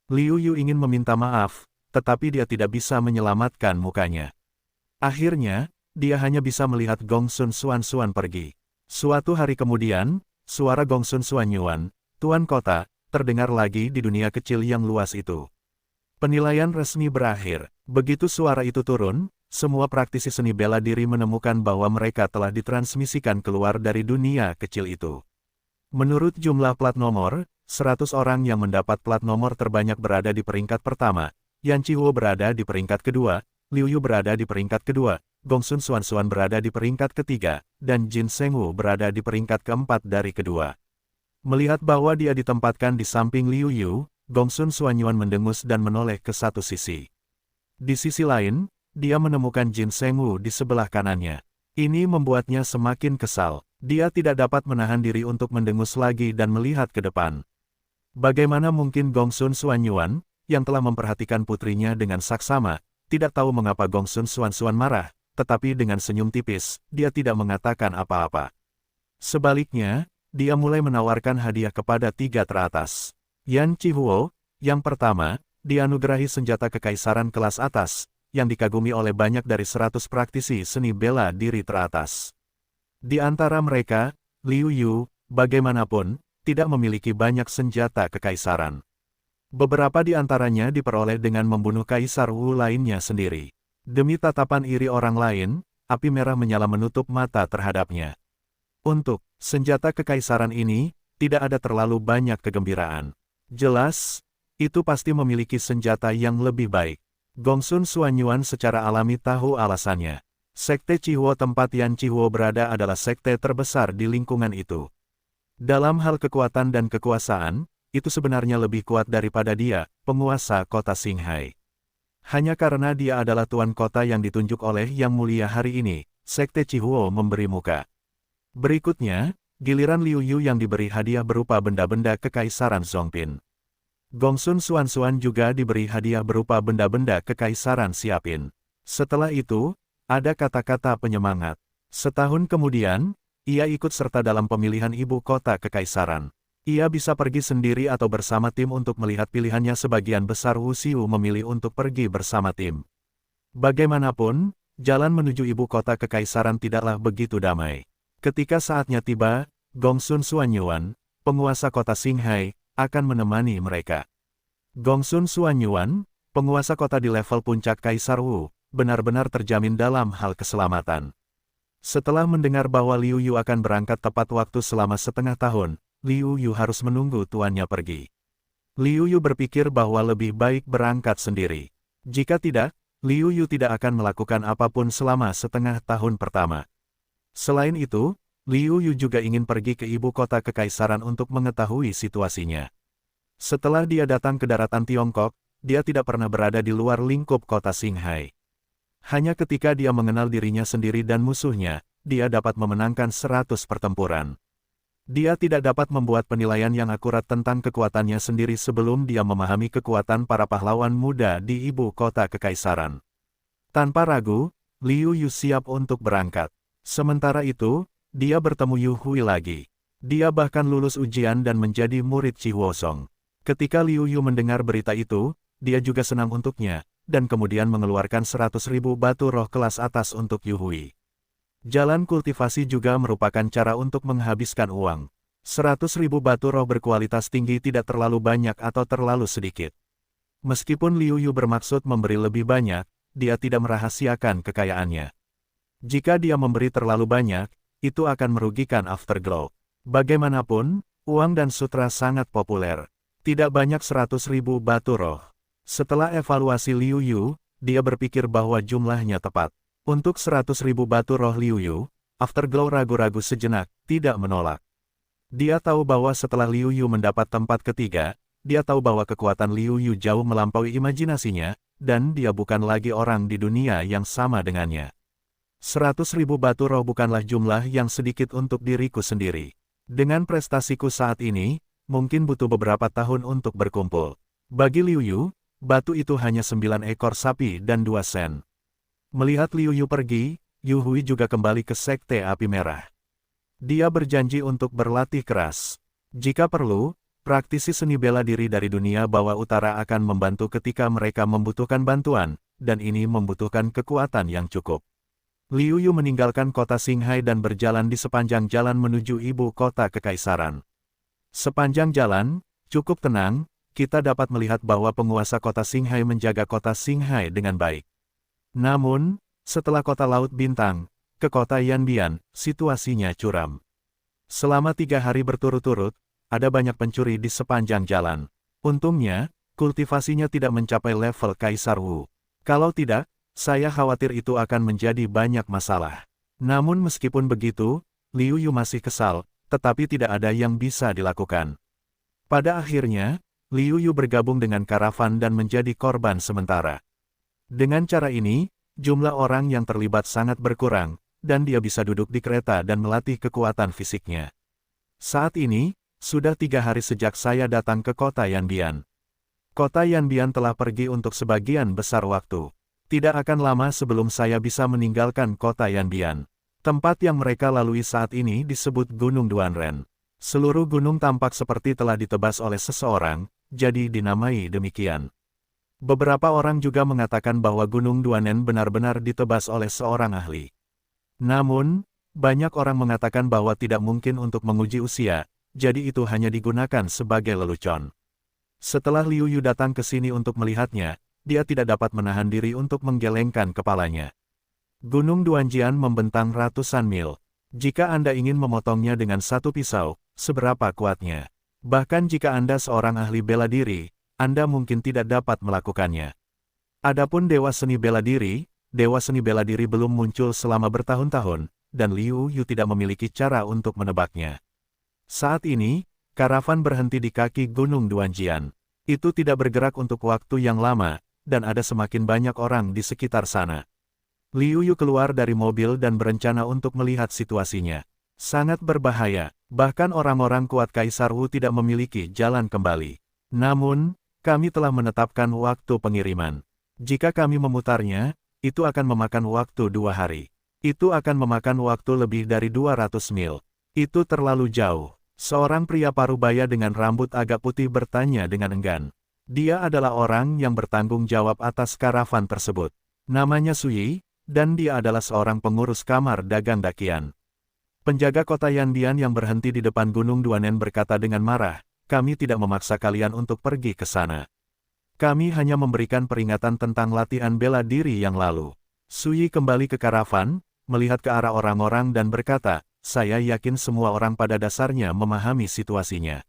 Speaker 1: Liu Yu ingin meminta maaf, tetapi dia tidak bisa menyelamatkan mukanya. Akhirnya, dia hanya bisa melihat Gongsun Xuan pergi. Suatu hari kemudian, suara Gongsun Xuanyuan, Tuan Kota, terdengar lagi di dunia kecil yang luas itu. Penilaian resmi berakhir. Begitu suara itu turun, semua praktisi seni bela diri menemukan bahwa mereka telah ditransmisikan keluar dari dunia kecil itu. Menurut jumlah plat nomor, 100 orang yang mendapat plat nomor terbanyak berada di peringkat pertama, Yan Qihuo berada di peringkat kedua, Liu Yu berada di peringkat kedua, Gongsun Xuan berada di peringkat ketiga, dan Jin Shengwu berada di peringkat keempat dari kedua. Melihat bahwa dia ditempatkan di samping Liu Yu, Gongsun Xuanyuan mendengus dan menoleh ke satu sisi. Di sisi lain, dia menemukan Jin Shengwu di sebelah kanannya. Ini membuatnya semakin kesal. Dia tidak dapat menahan diri untuk mendengus lagi dan melihat ke depan. Bagaimana mungkin Gongsun Xuanyuan, yang telah memperhatikan putrinya dengan saksama, tidak tahu mengapa Gongsun Xuan marah, tetapi dengan senyum tipis, dia tidak mengatakan apa-apa. Sebaliknya, dia mulai menawarkan hadiah kepada 3 teratas. Yan Qihuo, yang pertama, dianugerahi senjata kekaisaran kelas atas, yang dikagumi oleh banyak dari 100 praktisi seni bela diri teratas. Di antara mereka, Liu Yu, bagaimanapun, tidak memiliki banyak senjata kekaisaran. Beberapa di antaranya diperoleh dengan membunuh Kaisar Wu lainnya sendiri. Demi tatapan iri orang lain, api merah menyala menutup mata terhadapnya. Untuk senjata kekaisaran ini, tidak ada terlalu banyak kegembiraan. Jelas, itu pasti memiliki senjata yang lebih baik. Gongsun Xuanyuan secara alami tahu alasannya. Sekte Qihuo tempat Yan Qihuo berada adalah sekte terbesar di lingkungan itu. Dalam hal kekuatan dan kekuasaan, itu sebenarnya lebih kuat daripada dia, penguasa kota Xinghai. Hanya karena dia adalah tuan kota yang ditunjuk oleh Yang Mulia hari ini, sekte Qihuo memberi muka. Berikutnya, giliran Liu Yu yang diberi hadiah berupa benda-benda kekaisaran Zhongpin. Gongsun Xuan juga diberi hadiah berupa benda-benda kekaisaran Xiapin. Setelah itu, ada kata-kata penyemangat. Setahun kemudian, ia ikut serta dalam pemilihan ibu kota kekaisaran. Ia bisa pergi sendiri atau bersama tim untuk melihat pilihannya. Sebagian besar Wuxiu memilih untuk pergi bersama tim. Bagaimanapun, jalan menuju ibu kota kekaisaran tidaklah begitu damai. Ketika saatnya tiba, Gongsun Xuanyuan, penguasa kota Xinghai, akan menemani mereka. Gongsun Xuanyuan, penguasa kota di level puncak Kaisar Wu, benar-benar terjamin dalam hal keselamatan. Setelah mendengar bahwa Liu Yu akan berangkat tepat waktu selama setengah tahun, Liu Yu harus menunggu tuannya pergi. Liu Yu berpikir bahwa lebih baik berangkat sendiri. Jika tidak, Liu Yu tidak akan melakukan apapun selama setengah tahun pertama. Selain itu, Liu Yu juga ingin pergi ke ibu kota kekaisaran untuk mengetahui situasinya. Setelah dia datang ke daratan Tiongkok, dia tidak pernah berada di luar lingkup kota Xinghai. Hanya ketika dia mengenal dirinya sendiri dan musuhnya, dia dapat memenangkan 100 pertempuran. Dia tidak dapat membuat penilaian yang akurat tentang kekuatannya sendiri sebelum dia memahami kekuatan para pahlawan muda di ibu kota kekaisaran. Tanpa ragu, Liu Yu siap untuk berangkat. Sementara itu, dia bertemu Yu Hui lagi. Dia bahkan lulus ujian dan menjadi murid Qihuo Song. Ketika Liu Yu mendengar berita itu, dia juga senang untuknya, dan kemudian mengeluarkan 100.000 batu roh kelas atas untuk Yu Hui. Jalan kultivasi juga merupakan cara untuk menghabiskan uang. 100.000 batu roh berkualitas tinggi tidak terlalu banyak atau terlalu sedikit. Meskipun Liu Yu bermaksud memberi lebih banyak, dia tidak merahasiakan kekayaannya. Jika dia memberi terlalu banyak, itu akan merugikan Afterglow. Bagaimanapun, uang dan sutra sangat populer. Tidak banyak 100.000 batu roh. Setelah evaluasi Liu Yu, dia berpikir bahwa jumlahnya tepat. Untuk 100.000 batu roh Liu Yu, Afterglow ragu-ragu sejenak, tidak menolak. Dia tahu bahwa setelah Liu Yu mendapat tempat ketiga, dia tahu bahwa kekuatan Liu Yu jauh melampaui imajinasinya, dan dia bukan lagi orang di dunia yang sama dengannya. 100.000 batu roh bukanlah jumlah yang sedikit untuk diriku sendiri. Dengan prestasiku saat ini, mungkin butuh beberapa tahun untuk berkumpul. Bagi Liu Yu, batu itu hanya 9 ekor sapi dan 2 sen. Melihat Liu Yu pergi, Yu Hui juga kembali ke Sekte Api Merah. Dia berjanji untuk berlatih keras. Jika perlu, praktisi seni bela diri dari dunia bawah utara akan membantu ketika mereka membutuhkan bantuan, dan ini membutuhkan kekuatan yang cukup. Liu Yu meninggalkan kota Qinghai dan berjalan di sepanjang jalan menuju ibu kota kekaisaran. Sepanjang jalan, cukup tenang, kita dapat melihat bahwa penguasa kota Qinghai menjaga kota Qinghai dengan baik. Namun, setelah kota Laut Bintang, ke kota Yanbian, situasinya curam. Selama 3 hari berturut-turut, ada banyak pencuri di sepanjang jalan. Untungnya, kultivasinya tidak mencapai level Kaisar Wu. Kalau tidak, saya khawatir itu akan menjadi banyak masalah. Namun meskipun begitu, Liu Yu masih kesal, tetapi tidak ada yang bisa dilakukan. Pada akhirnya, Liu Yu bergabung dengan karavan dan menjadi korban sementara. Dengan cara ini, jumlah orang yang terlibat sangat berkurang, dan dia bisa duduk di kereta dan melatih kekuatan fisiknya. Saat ini, sudah 3 hari sejak saya datang ke kota Yanbian. Kota Yanbian telah pergi untuk sebagian besar waktu. Tidak akan lama sebelum saya bisa meninggalkan kota Yanbian. Tempat yang mereka lalui saat ini disebut Gunung Duanren. Seluruh gunung tampak seperti telah ditebas oleh seseorang, jadi dinamai demikian. Beberapa orang juga mengatakan bahwa Gunung Duanren benar-benar ditebas oleh seorang ahli. Namun, banyak orang mengatakan bahwa tidak mungkin untuk menguji usia, jadi itu hanya digunakan sebagai lelucon. Setelah Liu Yu datang ke sini untuk melihatnya, dia tidak dapat menahan diri untuk menggelengkan kepalanya. Gunung Duanjian membentang ratusan mil. Jika Anda ingin memotongnya dengan satu pisau, seberapa kuatnya? Bahkan jika Anda seorang ahli bela diri, Anda mungkin tidak dapat melakukannya. Adapun Dewa Seni Bela Diri belum muncul selama bertahun-tahun, dan Liu Yu tidak memiliki cara untuk menebaknya. Saat ini, karavan berhenti di kaki Gunung Duanjian. Itu tidak bergerak untuk waktu yang lama, dan ada semakin banyak orang di sekitar sana. Liu Yu keluar dari mobil dan berencana untuk melihat situasinya. Sangat berbahaya, bahkan orang-orang kuat Kaisar Wu tidak memiliki jalan kembali. Namun, kami telah menetapkan waktu pengiriman. Jika kami memutarnya, itu akan memakan waktu 2 hari. Itu akan memakan waktu lebih dari 200 mil. Itu terlalu jauh. Seorang pria parubaya dengan rambut agak putih bertanya dengan enggan. Dia adalah orang yang bertanggung jawab atas karavan tersebut. Namanya Sui, dan dia adalah seorang pengurus kamar dagang Dakian. Penjaga kota Yanbian yang berhenti di depan Gunung Duanren berkata dengan marah, "Kami tidak memaksa kalian untuk pergi ke sana. Kami hanya memberikan peringatan tentang latihan bela diri yang lalu." Sui kembali ke karavan, melihat ke arah orang-orang dan berkata, "Saya yakin semua orang pada dasarnya memahami situasinya.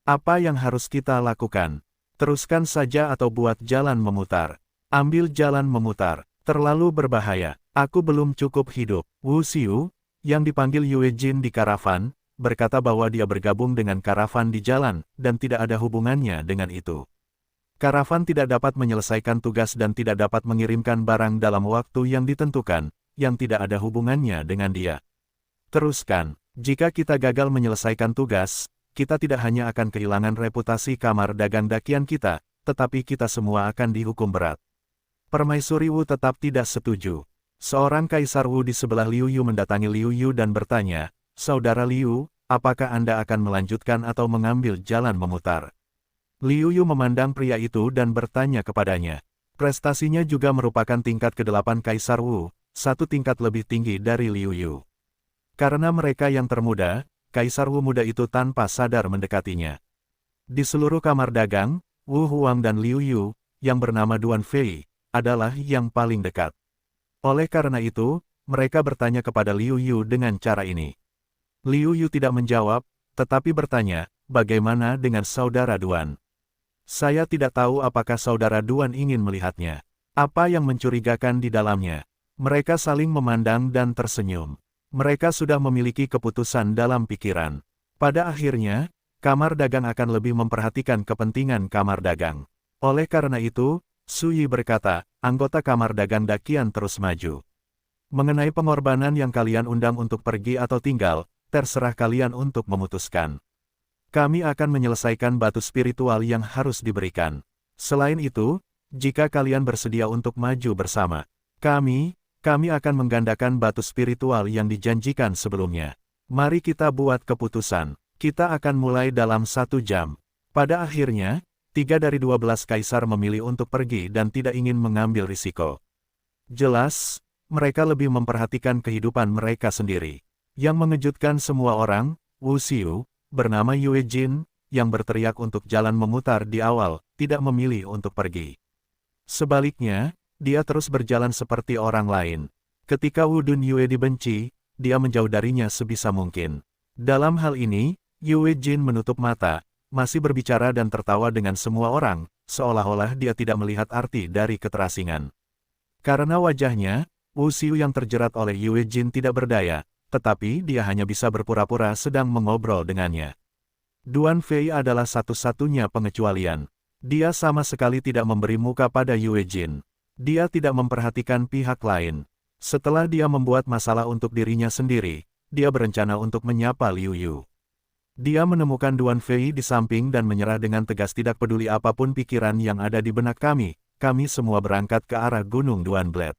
Speaker 1: Apa yang harus kita lakukan? Teruskan saja atau buat jalan memutar. Ambil jalan memutar. Terlalu berbahaya. Aku belum cukup hidup." Wu Xiu, yang dipanggil Yue Jin di karavan, berkata bahwa dia bergabung dengan karavan di jalan, dan tidak ada hubungannya dengan itu. Karavan tidak dapat menyelesaikan tugas dan tidak dapat mengirimkan barang dalam waktu yang ditentukan, yang tidak ada hubungannya dengan dia. Teruskan, jika kita gagal menyelesaikan tugas, kita tidak hanya akan kehilangan reputasi kamar dagang Dakian kita, tetapi kita semua akan dihukum berat. Permaisuri Wu tetap tidak setuju. Seorang Kaisar Wu di sebelah Liu Yu mendatangi Liu Yu dan bertanya, "Saudara Liu, apakah Anda akan melanjutkan atau mengambil jalan memutar?" Liu Yu memandang pria itu dan bertanya kepadanya. Prestasinya juga merupakan tingkat ke-8 Kaisar Wu, 1 tingkat lebih tinggi dari Liu Yu. Karena mereka yang termuda, Kaisar Wu muda itu tanpa sadar mendekatinya. Di seluruh kamar dagang, Wu Huang dan Liu Yu, yang bernama Duan Fei, adalah yang paling dekat. Oleh karena itu, mereka bertanya kepada Liu Yu dengan cara ini. Liu Yu tidak menjawab, tetapi bertanya, "Bagaimana dengan saudara Duan?" Saya tidak tahu apakah saudara Duan ingin melihatnya. Apa yang mencurigakan di dalamnya? Mereka saling memandang dan tersenyum. Mereka sudah memiliki keputusan dalam pikiran. Pada akhirnya, kamar dagang akan lebih memperhatikan kepentingan kamar dagang. Oleh karena itu, Su Yi berkata, anggota kamar dagang Dakian terus maju. Mengenai pengorbanan yang kalian undang untuk pergi atau tinggal, terserah kalian untuk memutuskan. Kami akan menyelesaikan batu spiritual yang harus diberikan. Selain itu, jika kalian bersedia untuk maju bersama, kami akan menggandakan batu spiritual yang dijanjikan sebelumnya. Mari kita buat keputusan. Kita akan mulai dalam 1 jam. Pada akhirnya, 3 dari 12 kaisar memilih untuk pergi dan tidak ingin mengambil risiko. Jelas, mereka lebih memperhatikan kehidupan mereka sendiri. Yang mengejutkan semua orang, Wu Xiu, bernama Yue Jin, yang berteriak untuk jalan memutar di awal, tidak memilih untuk pergi. Sebaliknya, dia terus berjalan seperti orang lain. Ketika Wu Dunyue dibenci, dia menjauh darinya sebisa mungkin. Dalam hal ini, Yue Jin menutup mata, masih berbicara dan tertawa dengan semua orang, seolah-olah dia tidak melihat arti dari keterasingan. Karena wajahnya, Wu Xiu yang terjerat oleh Yue Jin tidak berdaya, tetapi dia hanya bisa berpura-pura sedang mengobrol dengannya. Duan Fei adalah satu-satunya pengecualian. Dia sama sekali tidak memberi muka pada Yue Jin. Dia tidak memperhatikan pihak lain. Setelah dia membuat masalah untuk dirinya sendiri, dia berencana untuk menyapa Liu Yu. Dia menemukan Duan Fei di samping dan menyerah dengan tegas, tidak peduli apapun pikiran yang ada di benak kami semua berangkat ke arah Gunung Duan Blade.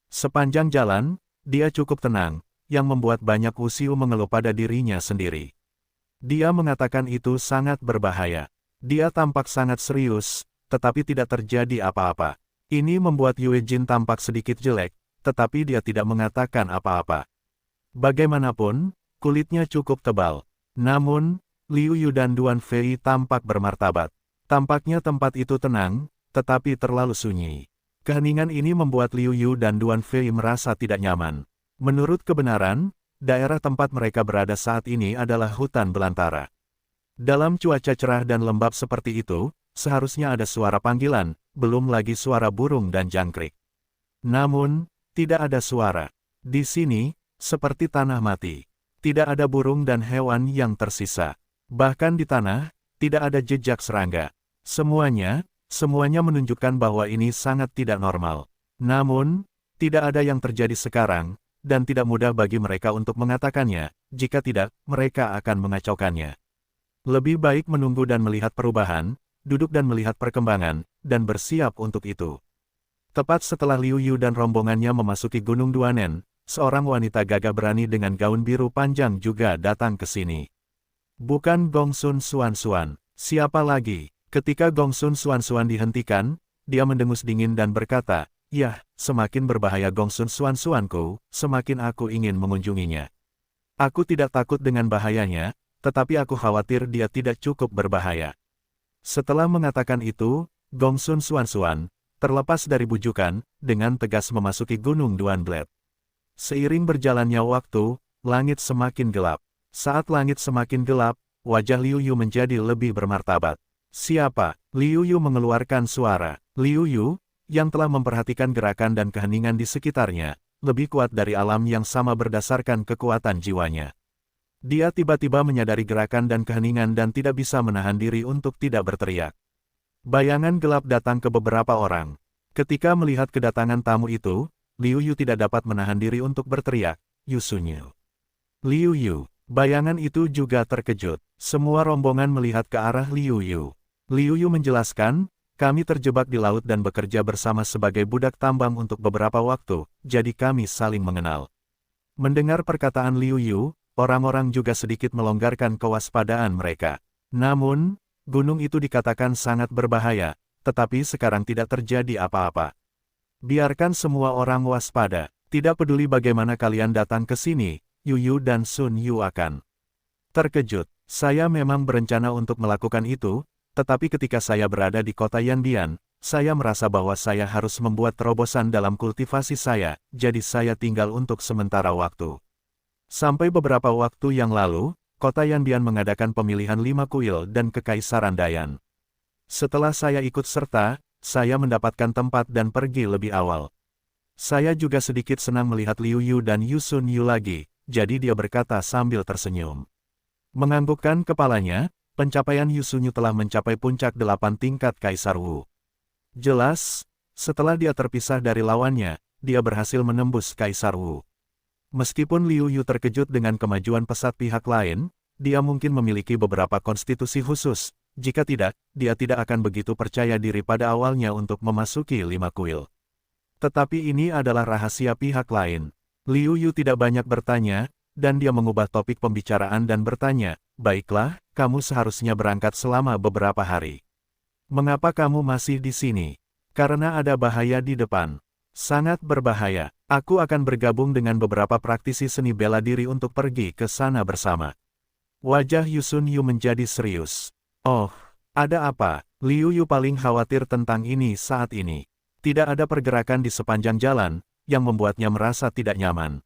Speaker 1: Sepanjang jalan, dia cukup tenang, yang membuat banyak Wu Xiu mengeluh pada dirinya sendiri. Dia mengatakan itu sangat berbahaya. Dia tampak sangat serius, tetapi tidak terjadi apa-apa. Ini membuat Yue Jin tampak sedikit jelek, tetapi dia tidak mengatakan apa-apa. Bagaimanapun, kulitnya cukup tebal. Namun, Liu Yu dan Duan Fei tampak bermartabat. Tampaknya tempat itu tenang, tetapi terlalu sunyi. Keheningan ini membuat Liu Yu dan Duan Fei merasa tidak nyaman. Menurut kebenaran, daerah tempat mereka berada saat ini adalah hutan belantara. Dalam cuaca cerah dan lembab seperti itu, seharusnya ada suara panggilan, belum lagi suara burung dan jangkrik. Namun, tidak ada suara. Di sini, seperti tanah mati. Tidak ada burung dan hewan yang tersisa. Bahkan di tanah, tidak ada jejak serangga. Semuanya menunjukkan bahwa ini sangat tidak normal. Namun, tidak ada yang terjadi sekarang, dan tidak mudah bagi mereka untuk mengatakannya. Jika tidak, mereka akan mengacaukannya. Lebih baik menunggu dan melihat perubahan, duduk dan melihat perkembangan, dan bersiap untuk itu. Tepat setelah Liu Yu dan rombongannya memasuki Gunung Duanen, seorang wanita gagah berani dengan gaun biru panjang juga datang ke sini. Bukan Gongsun Xuanxuan. Siapa lagi? Ketika Gongsun Xuanxuan dihentikan, dia mendengus dingin dan berkata, "Yah, semakin berbahaya Gongsun Xuanxuanku, semakin aku ingin mengunjunginya. Aku tidak takut dengan bahayanya, tetapi aku khawatir dia tidak cukup berbahaya." Setelah mengatakan itu, Gongsun Xuanxuan, terlepas dari bujukan, dengan tegas memasuki Gunung Duan Blade. Seiring berjalannya waktu, langit semakin gelap. Saat langit semakin gelap, wajah Liu Yu menjadi lebih bermartabat. "Siapa?" Liu Yu mengeluarkan suara. Liu Yu, yang telah memperhatikan gerakan dan keheningan di sekitarnya, lebih kuat dari alam yang sama berdasarkan kekuatan jiwanya. Dia tiba-tiba menyadari gerakan dan keheningan dan tidak bisa menahan diri untuk tidak berteriak. Bayangan gelap datang ke beberapa orang. Ketika melihat kedatangan tamu itu, Liu Yu tidak dapat menahan diri untuk berteriak, "Yu Sunyu." Liu Yu. Bayangan itu juga terkejut. Semua rombongan melihat ke arah Liu Yu. Liu Yu menjelaskan, "Kami terjebak di laut dan bekerja bersama sebagai budak tambang untuk beberapa waktu, jadi kami saling mengenal." Mendengar perkataan Liu Yu, orang-orang juga sedikit melonggarkan kewaspadaan mereka. Namun, gunung itu dikatakan sangat berbahaya, tetapi sekarang tidak terjadi apa-apa. Biarkan semua orang waspada. Tidak peduli bagaimana kalian datang ke sini, Yu Yu dan Sun Yu akan terkejut. Saya memang berencana untuk melakukan itu, tetapi ketika saya berada di kota Yanbian, saya merasa bahwa saya harus membuat terobosan dalam kultivasi saya, jadi saya tinggal untuk sementara waktu. Sampai beberapa waktu yang lalu, kota Yanbian mengadakan pemilihan 5 kuil dan kekaisaran Dayan. Setelah saya ikut serta, saya mendapatkan tempat dan pergi lebih awal. Saya juga sedikit senang melihat Liu Yu dan Yu Sun Yu lagi, jadi dia berkata sambil tersenyum. Menganggukkan kepalanya, pencapaian Yu Sun Yu telah mencapai puncak 8 tingkat Kaisar Wu. Jelas, setelah dia terpisah dari lawannya, dia berhasil menembus Kaisar Wu. Meskipun Liu Yu terkejut dengan kemajuan pesat pihak lain, dia mungkin memiliki beberapa konstitusi khusus. Jika tidak, dia tidak akan begitu percaya diri pada awalnya untuk memasuki 5 kuil. Tetapi ini adalah rahasia pihak lain. Liu Yu tidak banyak bertanya, dan dia mengubah topik pembicaraan dan bertanya, "Baiklah, kamu seharusnya berangkat selama beberapa hari. Mengapa kamu masih di sini?" "Karena ada bahaya di depan." "Sangat berbahaya. Aku akan bergabung dengan beberapa praktisi seni bela diri untuk pergi ke sana bersama." Wajah Yu Sun Yu menjadi serius. "Oh, ada apa?" Liu Yu paling khawatir tentang ini saat ini. Tidak ada pergerakan di sepanjang jalan, yang membuatnya merasa tidak nyaman.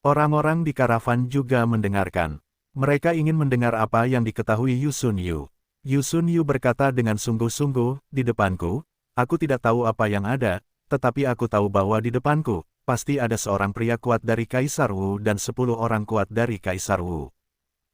Speaker 1: Orang-orang di karavan juga mendengarkan. Mereka ingin mendengar apa yang diketahui Yu Sun Yu. Yu Sun Yu berkata dengan sungguh-sungguh, "Di depanku, aku tidak tahu apa yang ada, tetapi aku tahu bahwa di depanku, pasti ada seorang pria kuat dari Kaisar Wu dan 10 orang kuat dari Kaisar Wu."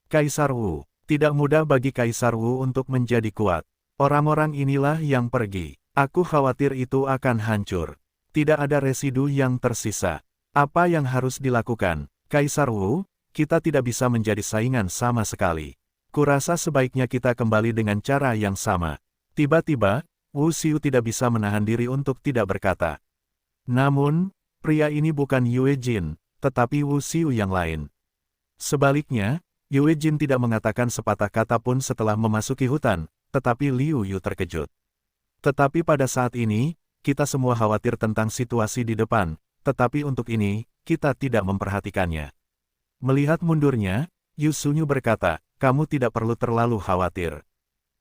Speaker 1: Kaisar Wu. Tidak mudah bagi Kaisar Wu untuk menjadi kuat. Orang-orang inilah yang pergi. Aku khawatir itu akan hancur. Tidak ada residu yang tersisa. Apa yang harus dilakukan? Kaisar Wu, kita tidak bisa menjadi saingan sama sekali. Kurasa sebaiknya kita kembali dengan cara yang sama. Tiba-tiba, Wu Xiu tidak bisa menahan diri untuk tidak berkata. Namun, pria ini bukan Yue Jin, tetapi Wu Xiu yang lain. Sebaliknya, Yue Jin tidak mengatakan sepatah kata pun setelah memasuki hutan, tetapi Liu Yu terkejut. Tetapi pada saat ini, kita semua khawatir tentang situasi di depan, tetapi untuk ini, kita tidak memperhatikannya. Melihat mundurnya, Yu Sun Yu berkata, "Kamu tidak perlu terlalu khawatir.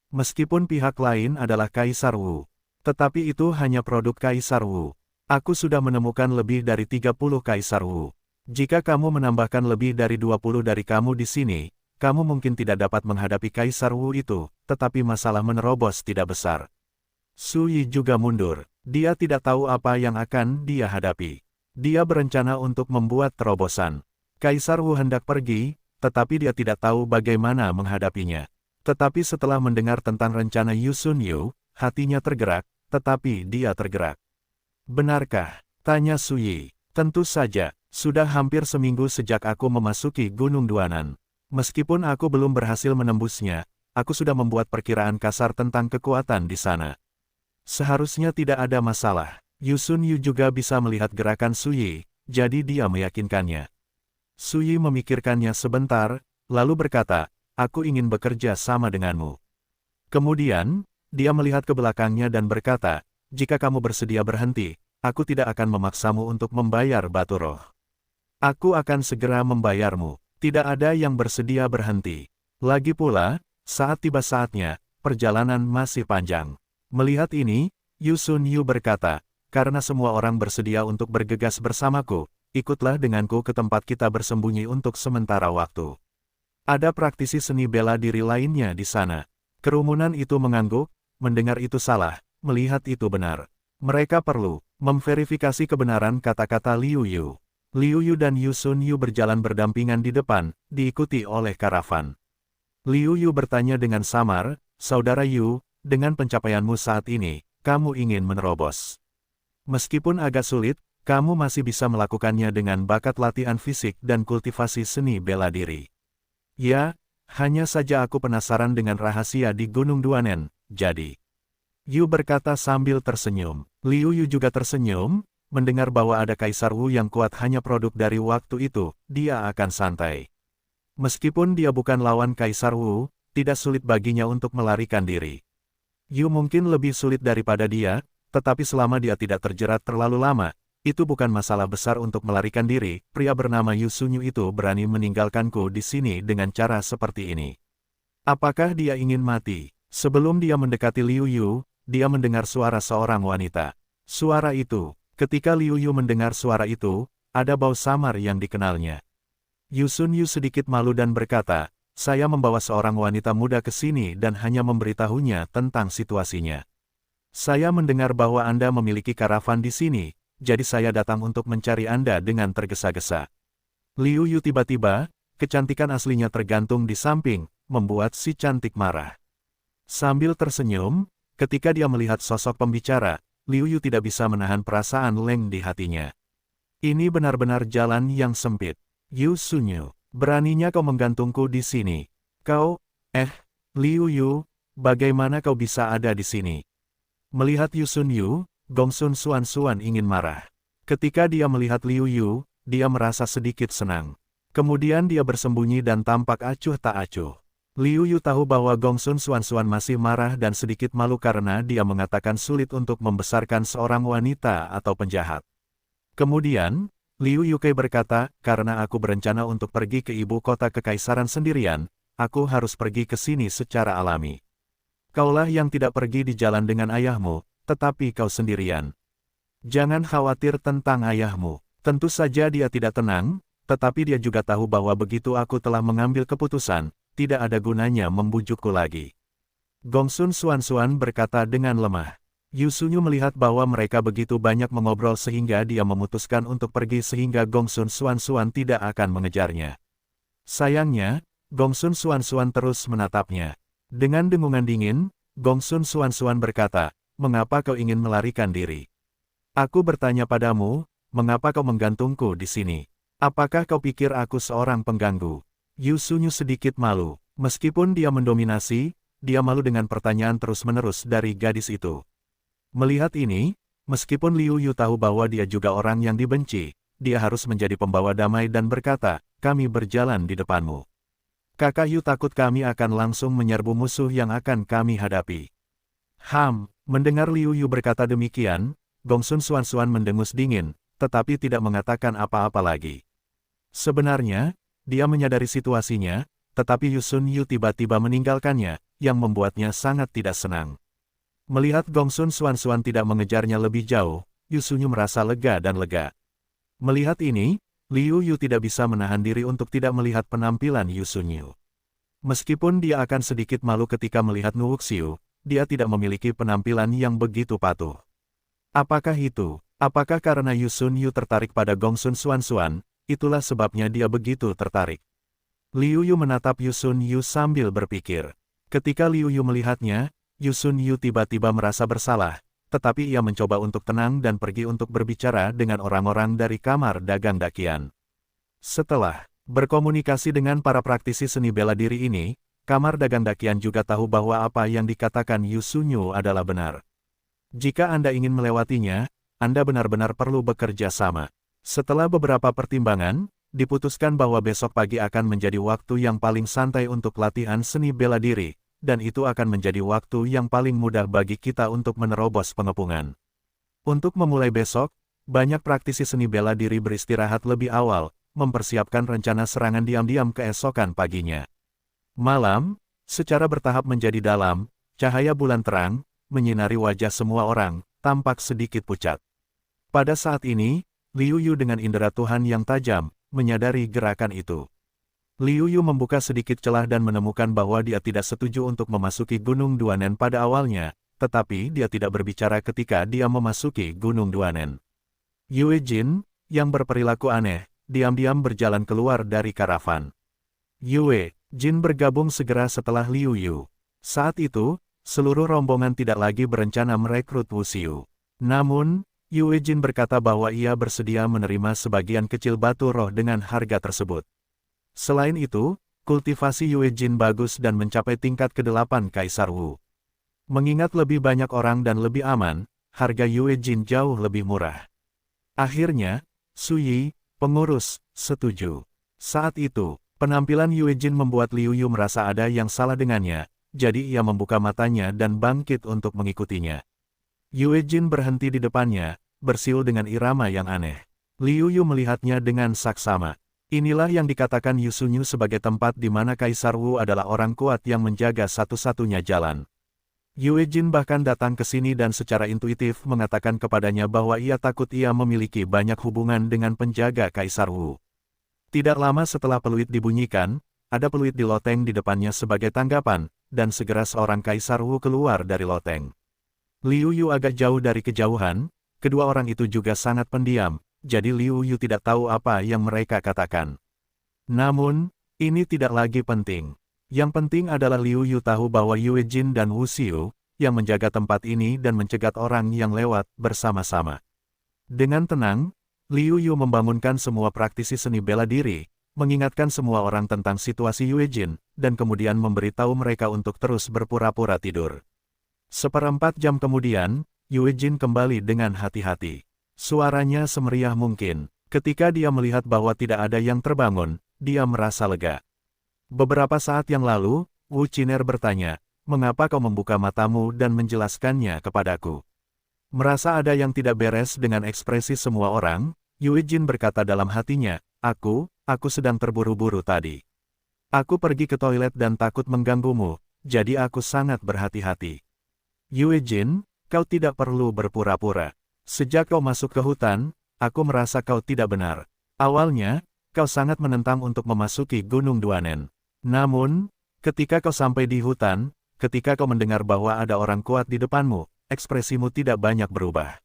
Speaker 1: Meskipun pihak lain adalah Kaisar Wu, tetapi itu hanya produk Kaisar Wu. Aku sudah menemukan lebih dari 30 Kaisar Wu. Jika kamu menambahkan lebih dari 20 dari kamu di sini, kamu mungkin tidak dapat menghadapi Kaisar Wu itu, tetapi masalah menerobos tidak besar." Su Yi juga mundur. Dia tidak tahu apa yang akan dia hadapi. Dia berencana untuk membuat terobosan. Kaisar Wu hendak pergi, tetapi dia tidak tahu bagaimana menghadapinya. Tetapi setelah mendengar tentang rencana Yu Sun Yu, hatinya tergerak, tetapi dia tergerak. "Benarkah?" tanya Su Yi. "Tentu saja. Sudah hampir seminggu sejak aku memasuki Gunung Duanan. Meskipun aku belum berhasil menembusnya, aku sudah membuat perkiraan kasar tentang kekuatan di sana. Seharusnya tidak ada masalah." Yu Sun Yu juga bisa melihat gerakan Su Yi, jadi dia meyakinkannya. Su Yi memikirkannya sebentar, lalu berkata, "Aku ingin bekerja sama denganmu." Kemudian, dia melihat ke belakangnya dan berkata, "Jika kamu bersedia berhenti, aku tidak akan memaksamu untuk membayar batu roh. Aku akan segera membayarmu. Tidak ada yang bersedia berhenti. Lagi pula, saat tiba saatnya, perjalanan masih panjang." Melihat ini, Yu Sun Yu berkata, "Karena semua orang bersedia untuk bergegas bersamaku, ikutlah denganku ke tempat kita bersembunyi untuk sementara waktu. Ada praktisi seni bela diri lainnya di sana." Kerumunan itu mengangguk, mendengar itu salah, melihat itu benar. Mereka perlu memverifikasi kebenaran kata-kata Liu Yu. Liu Yu dan Yu Sun Yu berjalan berdampingan di depan, diikuti oleh karavan. Liu Yu bertanya dengan samar, "Saudara Yu, dengan pencapaianmu saat ini, kamu ingin menerobos. Meskipun agak sulit, kamu masih bisa melakukannya dengan bakat latihan fisik dan kultivasi seni bela diri." "Ya, hanya saja aku penasaran dengan rahasia di Gunung Duanen, jadi." Yu berkata sambil tersenyum. Liu Yu juga tersenyum, mendengar bahwa ada Kaisar Wu yang kuat hanya produk dari waktu itu, dia akan santai. Meskipun dia bukan lawan Kaisar Wu, tidak sulit baginya untuk melarikan diri. Yu mungkin lebih sulit daripada dia, tetapi selama dia tidak terjerat terlalu lama, itu bukan masalah besar untuk melarikan diri. Pria bernama Yu Sun Yu itu berani meninggalkanku di sini dengan cara seperti ini. Apakah dia ingin mati? Sebelum dia mendekati Liu Yu, dia mendengar suara seorang wanita. Suara itu, ketika Liu Yu mendengar suara itu, ada bau samar yang dikenalnya. Yu Sun Yu sedikit malu dan berkata, saya membawa seorang wanita muda ke sini dan hanya memberitahunya tentang situasinya. Saya mendengar bahwa Anda memiliki karavan di sini, jadi saya datang untuk mencari Anda dengan tergesa-gesa. Liu Yu tiba-tiba, kecantikan aslinya tergantung di samping, membuat si cantik marah. Sambil tersenyum, ketika dia melihat sosok pembicara, Liu Yu tidak bisa menahan perasaan leng di hatinya. Ini benar-benar jalan yang sempit. Yu Sunyu, beraninya kau menggantungku di sini. Kau, Liu Yu, bagaimana kau bisa ada di sini? Melihat Yu Sunyu, Gongsun Xuan ingin marah. Ketika dia melihat Liu Yu, dia merasa sedikit senang. Kemudian dia bersembunyi dan tampak acuh tak acuh. Liu Yu tahu bahwa Gongsun Xuan masih marah dan sedikit malu karena dia mengatakan sulit untuk membesarkan seorang wanita atau penjahat. Kemudian, Liu Yukai berkata, karena aku berencana untuk pergi ke ibu kota kekaisaran sendirian, aku harus pergi ke sini secara alami. Kaulah yang tidak pergi di jalan dengan ayahmu, tetapi kau sendirian. Jangan khawatir tentang ayahmu. Tentu saja dia tidak tenang, tetapi dia juga tahu bahwa begitu aku telah mengambil keputusan, tidak ada gunanya membujukku lagi. Gongsun Xuan berkata dengan lemah. Yu Sunyu melihat bahwa mereka begitu banyak mengobrol sehingga dia memutuskan untuk pergi sehingga Gongsun Xuan tidak akan mengejarnya. Sayangnya, Gongsun Xuan terus menatapnya. Dengan dengungan dingin, Gongsun Xuan berkata, mengapa kau ingin melarikan diri? Aku bertanya padamu, mengapa kau menggantungku di sini? Apakah kau pikir aku seorang pengganggu? Yu Sunyu sedikit malu. Meskipun dia mendominasi, dia malu dengan pertanyaan terus-menerus dari gadis itu. Melihat ini, meskipun Liu Yu tahu bahwa dia juga orang yang dibenci, dia harus menjadi pembawa damai dan berkata, kami berjalan di depanmu. Kakak Yu takut kami akan langsung menyerbu musuh yang akan kami hadapi. Mendengar Liu Yu berkata demikian, Gongsun Xuan mendengus dingin, tetapi tidak mengatakan apa-apa lagi. Sebenarnya, dia menyadari situasinya, tetapi Yu Sunyu tiba-tiba meninggalkannya, yang membuatnya sangat tidak senang. Melihat Gongsun Xuan tidak mengejarnya lebih jauh, Yu Sunyu merasa lega dan lega. Melihat ini, Liu Yu tidak bisa menahan diri untuk tidak melihat penampilan Yu Sunyu. Meskipun dia akan sedikit malu ketika melihat Nu Wuxiu, dia tidak memiliki penampilan yang begitu patuh. Apakah itu? Apakah karena Yu Sunyu tertarik pada Gongsun Xuan, itulah sebabnya dia begitu tertarik. Liu Yu menatap Yu Sunyu sambil berpikir. Ketika Liu Yu melihatnya, Yu Sunyu tiba-tiba merasa bersalah, tetapi ia mencoba untuk tenang dan pergi untuk berbicara dengan orang-orang dari kamar dagang dakian. Setelah berkomunikasi dengan para praktisi seni bela diri ini, kamar dagang dakian juga tahu bahwa apa yang dikatakan Yu Sunyu adalah benar. Jika Anda ingin melewatinya, Anda benar-benar perlu bekerja sama. Setelah beberapa pertimbangan, diputuskan bahwa besok pagi akan menjadi waktu yang paling santai untuk latihan seni bela diri, dan itu akan menjadi waktu yang paling mudah bagi kita untuk menerobos pengepungan. Untuk memulai besok, banyak praktisi seni bela diri beristirahat lebih awal, mempersiapkan rencana serangan diam-diam keesokan paginya. Malam, secara bertahap menjadi dalam, cahaya bulan terang, menyinari wajah semua orang, tampak sedikit pucat. Pada saat ini, Liu Yu dengan indera Tuhan yang tajam, menyadari gerakan itu. Liu Yu membuka sedikit celah dan menemukan bahwa dia tidak setuju untuk memasuki Gunung Duanen pada awalnya, tetapi dia tidak berbicara ketika dia memasuki Gunung Duanen. Yue Jin, yang berperilaku aneh, diam-diam berjalan keluar dari karavan. Yue Jin bergabung segera setelah Liu Yu. Saat itu, seluruh rombongan tidak lagi berencana merekrut Wuxiu. Namun, Yue Jin berkata bahwa ia bersedia menerima sebagian kecil batu roh dengan harga tersebut. Selain itu, kultivasi Yue Jin bagus dan mencapai tingkat ke-8 Kaisar Wu. Mengingat lebih banyak orang dan lebih aman, harga Yue Jin jauh lebih murah. Akhirnya, Su Yi, pengurus, setuju. Saat itu, penampilan Yue Jin membuat Liu Yu merasa ada yang salah dengannya, jadi ia membuka matanya dan bangkit untuk mengikutinya. Yue Jin berhenti di depannya, bersiul dengan irama yang aneh. Liu Yu melihatnya dengan saksama. Inilah yang dikatakan Yu Sunyu sebagai tempat di mana Kaisar Wu adalah orang kuat yang menjaga satu-satunya jalan. Yue Jin bahkan datang ke sini dan secara intuitif mengatakan kepadanya bahwa ia takut ia memiliki banyak hubungan dengan penjaga Kaisar Wu. Tidak lama setelah peluit dibunyikan, ada peluit di loteng di depannya sebagai tanggapan, dan segera seorang Kaisar Wu keluar dari loteng. Liu Yu agak jauh dari kejauhan, kedua orang itu juga sangat pendiam, jadi Liu Yu tidak tahu apa yang mereka katakan. Namun, ini tidak lagi penting. Yang penting adalah Liu Yu tahu bahwa Yue Jin dan Wu Xiu, yang menjaga tempat ini dan mencegat orang yang lewat, bersama-sama. Dengan tenang, Liu Yu membangunkan semua praktisi seni bela diri, mengingatkan semua orang tentang situasi Yue Jin, dan kemudian memberitahu mereka untuk terus berpura-pura tidur. Seperempat jam kemudian, Yue Jin kembali dengan hati-hati. Suaranya semeriah mungkin. Ketika dia melihat bahwa tidak ada yang terbangun, dia merasa lega. Beberapa saat yang lalu, Wu Qiner bertanya, "Mengapa kau membuka matamu dan menjelaskannya kepadaku?" Merasa ada yang tidak beres dengan ekspresi semua orang, Yue Jin berkata dalam hatinya, Aku sedang terburu-buru tadi. Aku pergi ke toilet dan takut mengganggumu, jadi aku sangat berhati-hati. Yue Jin, kau tidak perlu berpura-pura. Sejak kau masuk ke hutan, aku merasa kau tidak benar. Awalnya, kau sangat menentang untuk memasuki Gunung Duanen. Namun, ketika kau sampai di hutan, ketika kau mendengar bahwa ada orang kuat di depanmu, ekspresimu tidak banyak berubah.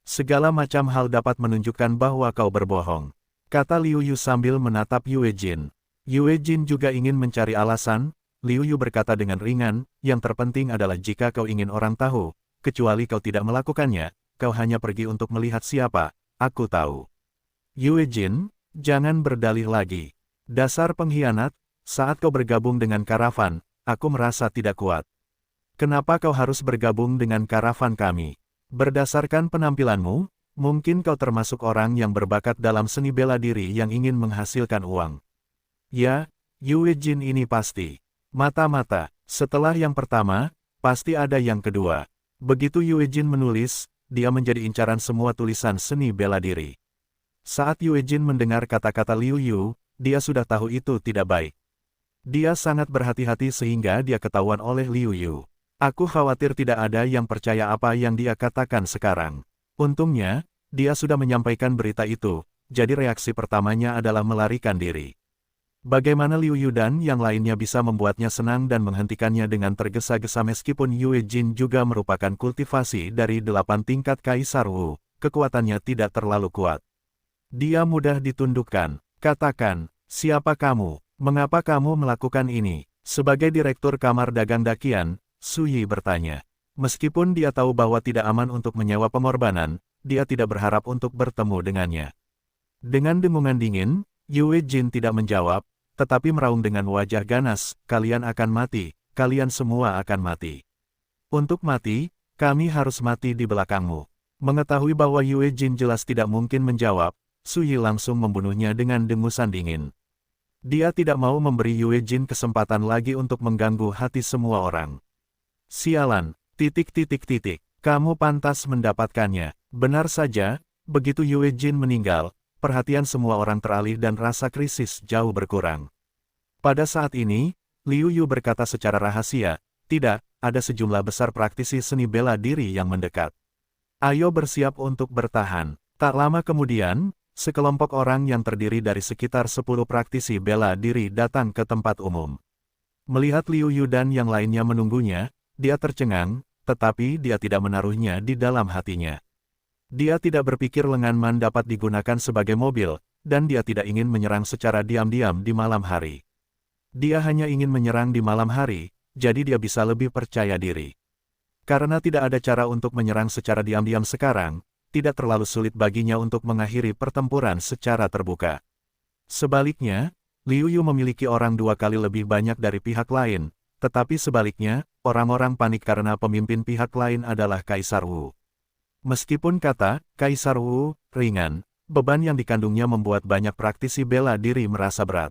Speaker 1: Segala macam hal dapat menunjukkan bahwa kau berbohong, kata Liu Yu sambil menatap Yue Jin. Yue Jin juga ingin mencari alasan. Liu Yu berkata dengan ringan, yang terpenting adalah jika kau ingin orang tahu, kecuali kau tidak melakukannya, kau hanya pergi untuk melihat siapa, aku tahu. Yue Jin, jangan berdalih lagi. Dasar pengkhianat. Saat kau bergabung dengan karavan, aku merasa tidak kuat. Kenapa kau harus bergabung dengan karavan kami? Berdasarkan penampilanmu, mungkin kau termasuk orang yang berbakat dalam seni bela diri yang ingin menghasilkan uang. Ya, Yue Jin ini pasti. Mata-mata, setelah yang pertama, pasti ada yang kedua. Begitu Yue Jin menulis, dia menjadi incaran semua tulisan seni bela diri. Saat Yue Jin mendengar kata-kata Liu Yu, dia sudah tahu itu tidak baik. Dia sangat berhati-hati sehingga dia ketahuan oleh Liu Yu. Aku khawatir tidak ada yang percaya apa yang dia katakan sekarang. Untungnya, dia sudah menyampaikan berita itu, jadi reaksi pertamanya adalah melarikan diri. Bagaimana Liu Yu dan yang lainnya bisa membuatnya senang dan menghentikannya dengan tergesa-gesa meskipun Yue Jin juga merupakan kultivasi dari 8 tingkat Kaisar Wu, kekuatannya tidak terlalu kuat. Dia mudah ditundukkan. Katakan, siapa kamu? Mengapa kamu melakukan ini? Sebagai Direktur Kamar Dagang Dakian, Su Yi bertanya. Meskipun dia tahu bahwa tidak aman untuk menyewa pengorbanan, dia tidak berharap untuk bertemu dengannya. Dengan dengungan dingin, Yue Jin tidak menjawab, tetapi meraung dengan wajah ganas, kalian akan mati, kalian semua akan mati. Untuk mati, kami harus mati di belakangmu. Mengetahui bahwa Yue Jin jelas tidak mungkin menjawab, Su Yi langsung membunuhnya dengan dengusan dingin. Dia tidak mau memberi Yue Jin kesempatan lagi untuk mengganggu hati semua orang. Sialan, ... Kamu pantas mendapatkannya. Benar saja, begitu Yue Jin meninggal, perhatian semua orang teralih dan rasa krisis jauh berkurang. Pada saat ini, Liu Yu berkata secara rahasia, tidak, ada sejumlah besar praktisi seni bela diri yang mendekat. Ayo bersiap untuk bertahan. Tak lama kemudian, sekelompok orang yang terdiri dari sekitar 10 praktisi bela diri datang ke tempat umum. Melihat Liu Yu dan yang lainnya menunggunya, dia tercengang, tetapi dia tidak menaruhnya di dalam hatinya. Dia tidak berpikir lengan Man dapat digunakan sebagai mobil, dan dia tidak ingin menyerang secara diam-diam di malam hari. Dia hanya ingin menyerang di malam hari, jadi dia bisa lebih percaya diri. Karena tidak ada cara untuk menyerang secara diam-diam sekarang, tidak terlalu sulit baginya untuk mengakhiri pertempuran secara terbuka. Sebaliknya, Liu Yu memiliki orang 2 kali lebih banyak dari pihak lain, tetapi sebaliknya, orang-orang panik karena pemimpin pihak lain adalah Kaisar Wu. Meskipun kata Kaisar Wu ringan, beban yang dikandungnya membuat banyak praktisi bela diri merasa berat.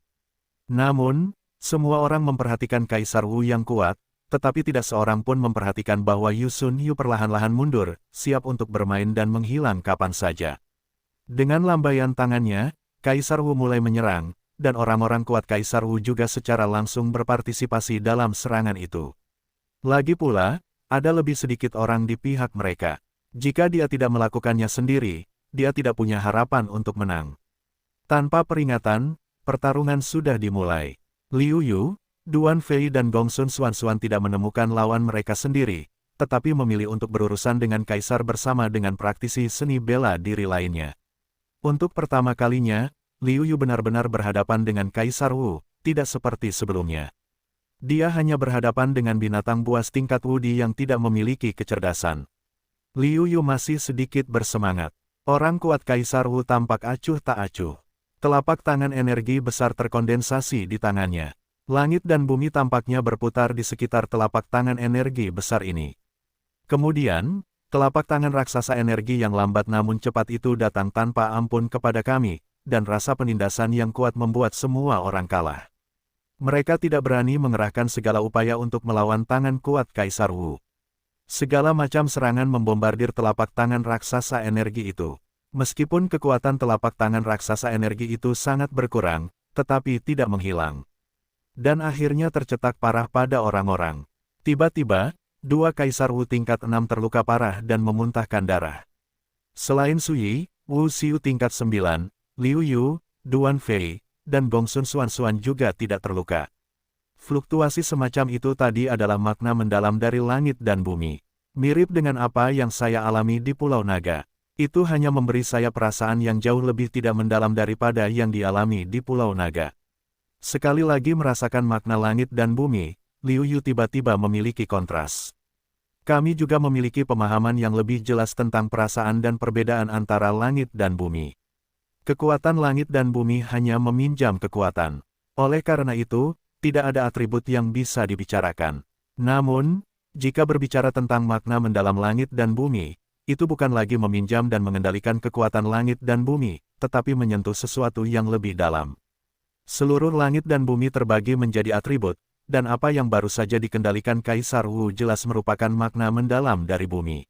Speaker 1: Namun, semua orang memperhatikan Kaisar Wu yang kuat, tetapi tidak seorang pun memperhatikan bahwa Yu Sun Yu perlahan-lahan mundur, siap untuk bermain dan menghilang kapan saja. Dengan lambaian tangannya, Kaisar Wu mulai menyerang, dan orang-orang kuat Kaisar Wu juga secara langsung berpartisipasi dalam serangan itu. Lagi pula, ada lebih sedikit orang di pihak mereka. Jika dia tidak melakukannya sendiri, dia tidak punya harapan untuk menang. Tanpa peringatan, pertarungan sudah dimulai. Liu Yu, Duan Fei dan Gongsun Xuanxuan tidak menemukan lawan mereka sendiri, tetapi memilih untuk berurusan dengan kaisar bersama dengan praktisi seni bela diri lainnya. Untuk pertama kalinya, Liu Yu benar-benar berhadapan dengan Kaisar Wu, tidak seperti sebelumnya. Dia hanya berhadapan dengan binatang buas tingkat Wudi yang tidak memiliki kecerdasan. Liu Yu masih sedikit bersemangat. Orang kuat Kaisar Wu tampak acuh tak acuh. Telapak tangan energi besar terkondensasi di tangannya. Langit dan bumi tampaknya berputar di sekitar telapak tangan energi besar ini. Kemudian, telapak tangan raksasa energi yang lambat namun cepat itu datang tanpa ampun kepada kami, dan rasa penindasan yang kuat membuat semua orang kalah. Mereka tidak berani mengerahkan segala upaya untuk melawan tangan kuat Kaisar Wu. Segala macam serangan membombardir telapak tangan raksasa energi itu. Meskipun kekuatan telapak tangan raksasa energi itu sangat berkurang, tetapi tidak menghilang. Dan akhirnya tercetak parah pada orang-orang. Tiba-tiba, dua Kaisar Wu tingkat 6 terluka parah dan memuntahkan darah. Selain Suyi, Wu Xiu tingkat 9, Liu Yu, Duan Fei, dan Gongsun Xuanxuan juga tidak terluka. Fluktuasi semacam itu tadi adalah makna mendalam dari langit dan bumi. Mirip dengan apa yang saya alami di Pulau Naga. Itu hanya memberi saya perasaan yang jauh lebih tidak mendalam daripada yang dialami di Pulau Naga. Sekali lagi merasakan makna langit dan bumi, Liu Yu tiba-tiba memiliki kontras. Kami juga memiliki pemahaman yang lebih jelas tentang perasaan dan perbedaan antara langit dan bumi. Kekuatan langit dan bumi hanya meminjam kekuatan. Oleh karena itu, tidak ada atribut yang bisa dibicarakan. Namun, jika berbicara tentang makna mendalam langit dan bumi, itu bukan lagi meminjam dan mengendalikan kekuatan langit dan bumi, tetapi menyentuh sesuatu yang lebih dalam. Seluruh langit dan bumi terbagi menjadi atribut, dan apa yang baru saja dikendalikan Kaisar Wu jelas merupakan makna mendalam dari bumi.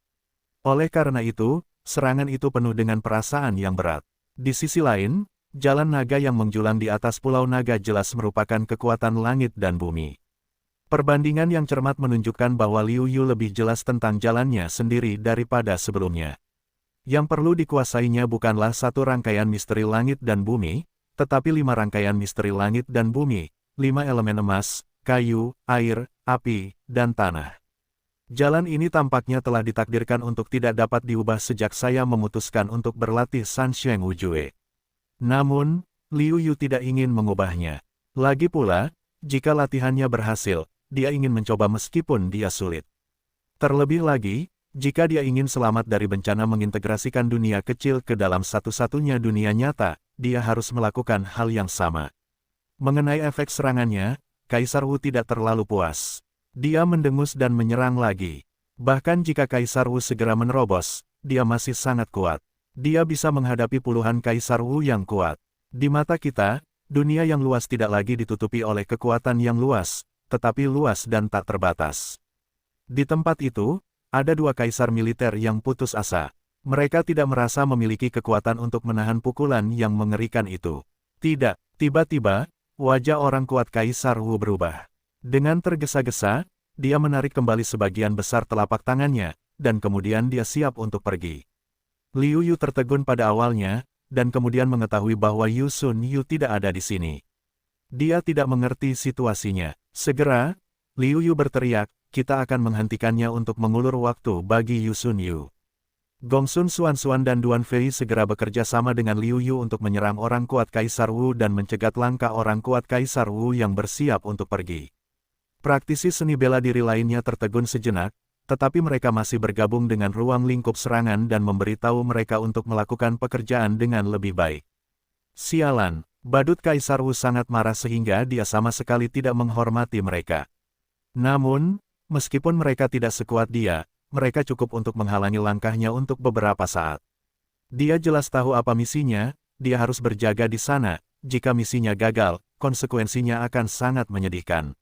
Speaker 1: Oleh karena itu, serangan itu penuh dengan perasaan yang berat. Di sisi lain, jalan naga yang menjulang di atas Pulau Naga jelas merupakan kekuatan langit dan bumi. Perbandingan yang cermat menunjukkan bahwa Liu Yu lebih jelas tentang jalannya sendiri daripada sebelumnya. Yang perlu dikuasainya bukanlah satu rangkaian misteri langit dan bumi, tetapi 5 rangkaian misteri langit dan bumi, 5 elemen emas, kayu, air, api, dan tanah. Jalan ini tampaknya telah ditakdirkan untuk tidak dapat diubah sejak saya memutuskan untuk berlatih Sansheng Wujue. Namun, Liu Yu tidak ingin mengubahnya. Lagi pula, jika latihannya berhasil, dia ingin mencoba meskipun dia sulit. Terlebih lagi, jika dia ingin selamat dari bencana mengintegrasikan dunia kecil ke dalam satu-satunya dunia nyata, dia harus melakukan hal yang sama. Mengenai efek serangannya, Kaisar Wu tidak terlalu puas. Dia mendengus dan menyerang lagi. Bahkan jika Kaisar Wu segera menerobos, dia masih sangat kuat. Dia bisa menghadapi puluhan Kaisar Wu yang kuat. Di mata kita, dunia yang luas tidak lagi ditutupi oleh kekuatan yang luas, tetapi luas dan tak terbatas. Di tempat itu, ada 2 kaisar militer yang putus asa. Mereka tidak merasa memiliki kekuatan untuk menahan pukulan yang mengerikan itu. Tidak, tiba-tiba, wajah orang kuat Kaisar Wu berubah. Dengan tergesa-gesa, dia menarik kembali sebagian besar telapak tangannya, dan kemudian dia siap untuk pergi. Liu Yu tertegun pada awalnya, dan kemudian mengetahui bahwa Yu Sun Yu tidak ada di sini. Dia tidak mengerti situasinya. Segera, Liu Yu berteriak, kita akan menghentikannya untuk mengulur waktu bagi Yu Sun Yu. Gongsun Xuanxuan dan Duan Fei segera bekerja sama dengan Liu Yu untuk menyerang orang kuat Kaisar Wu dan mencegat langkah orang kuat Kaisar Wu yang bersiap untuk pergi. Praktisi seni bela diri lainnya tertegun sejenak, tetapi mereka masih bergabung dengan ruang lingkup serangan dan memberitahu mereka untuk melakukan pekerjaan dengan lebih baik. Sialan, badut Kaisar Wu sangat marah sehingga dia sama sekali tidak menghormati mereka. Namun, meskipun mereka tidak sekuat dia, mereka cukup untuk menghalangi langkahnya untuk beberapa saat. Dia jelas tahu apa misinya, dia harus berjaga di sana, jika misinya gagal, konsekuensinya akan sangat menyedihkan.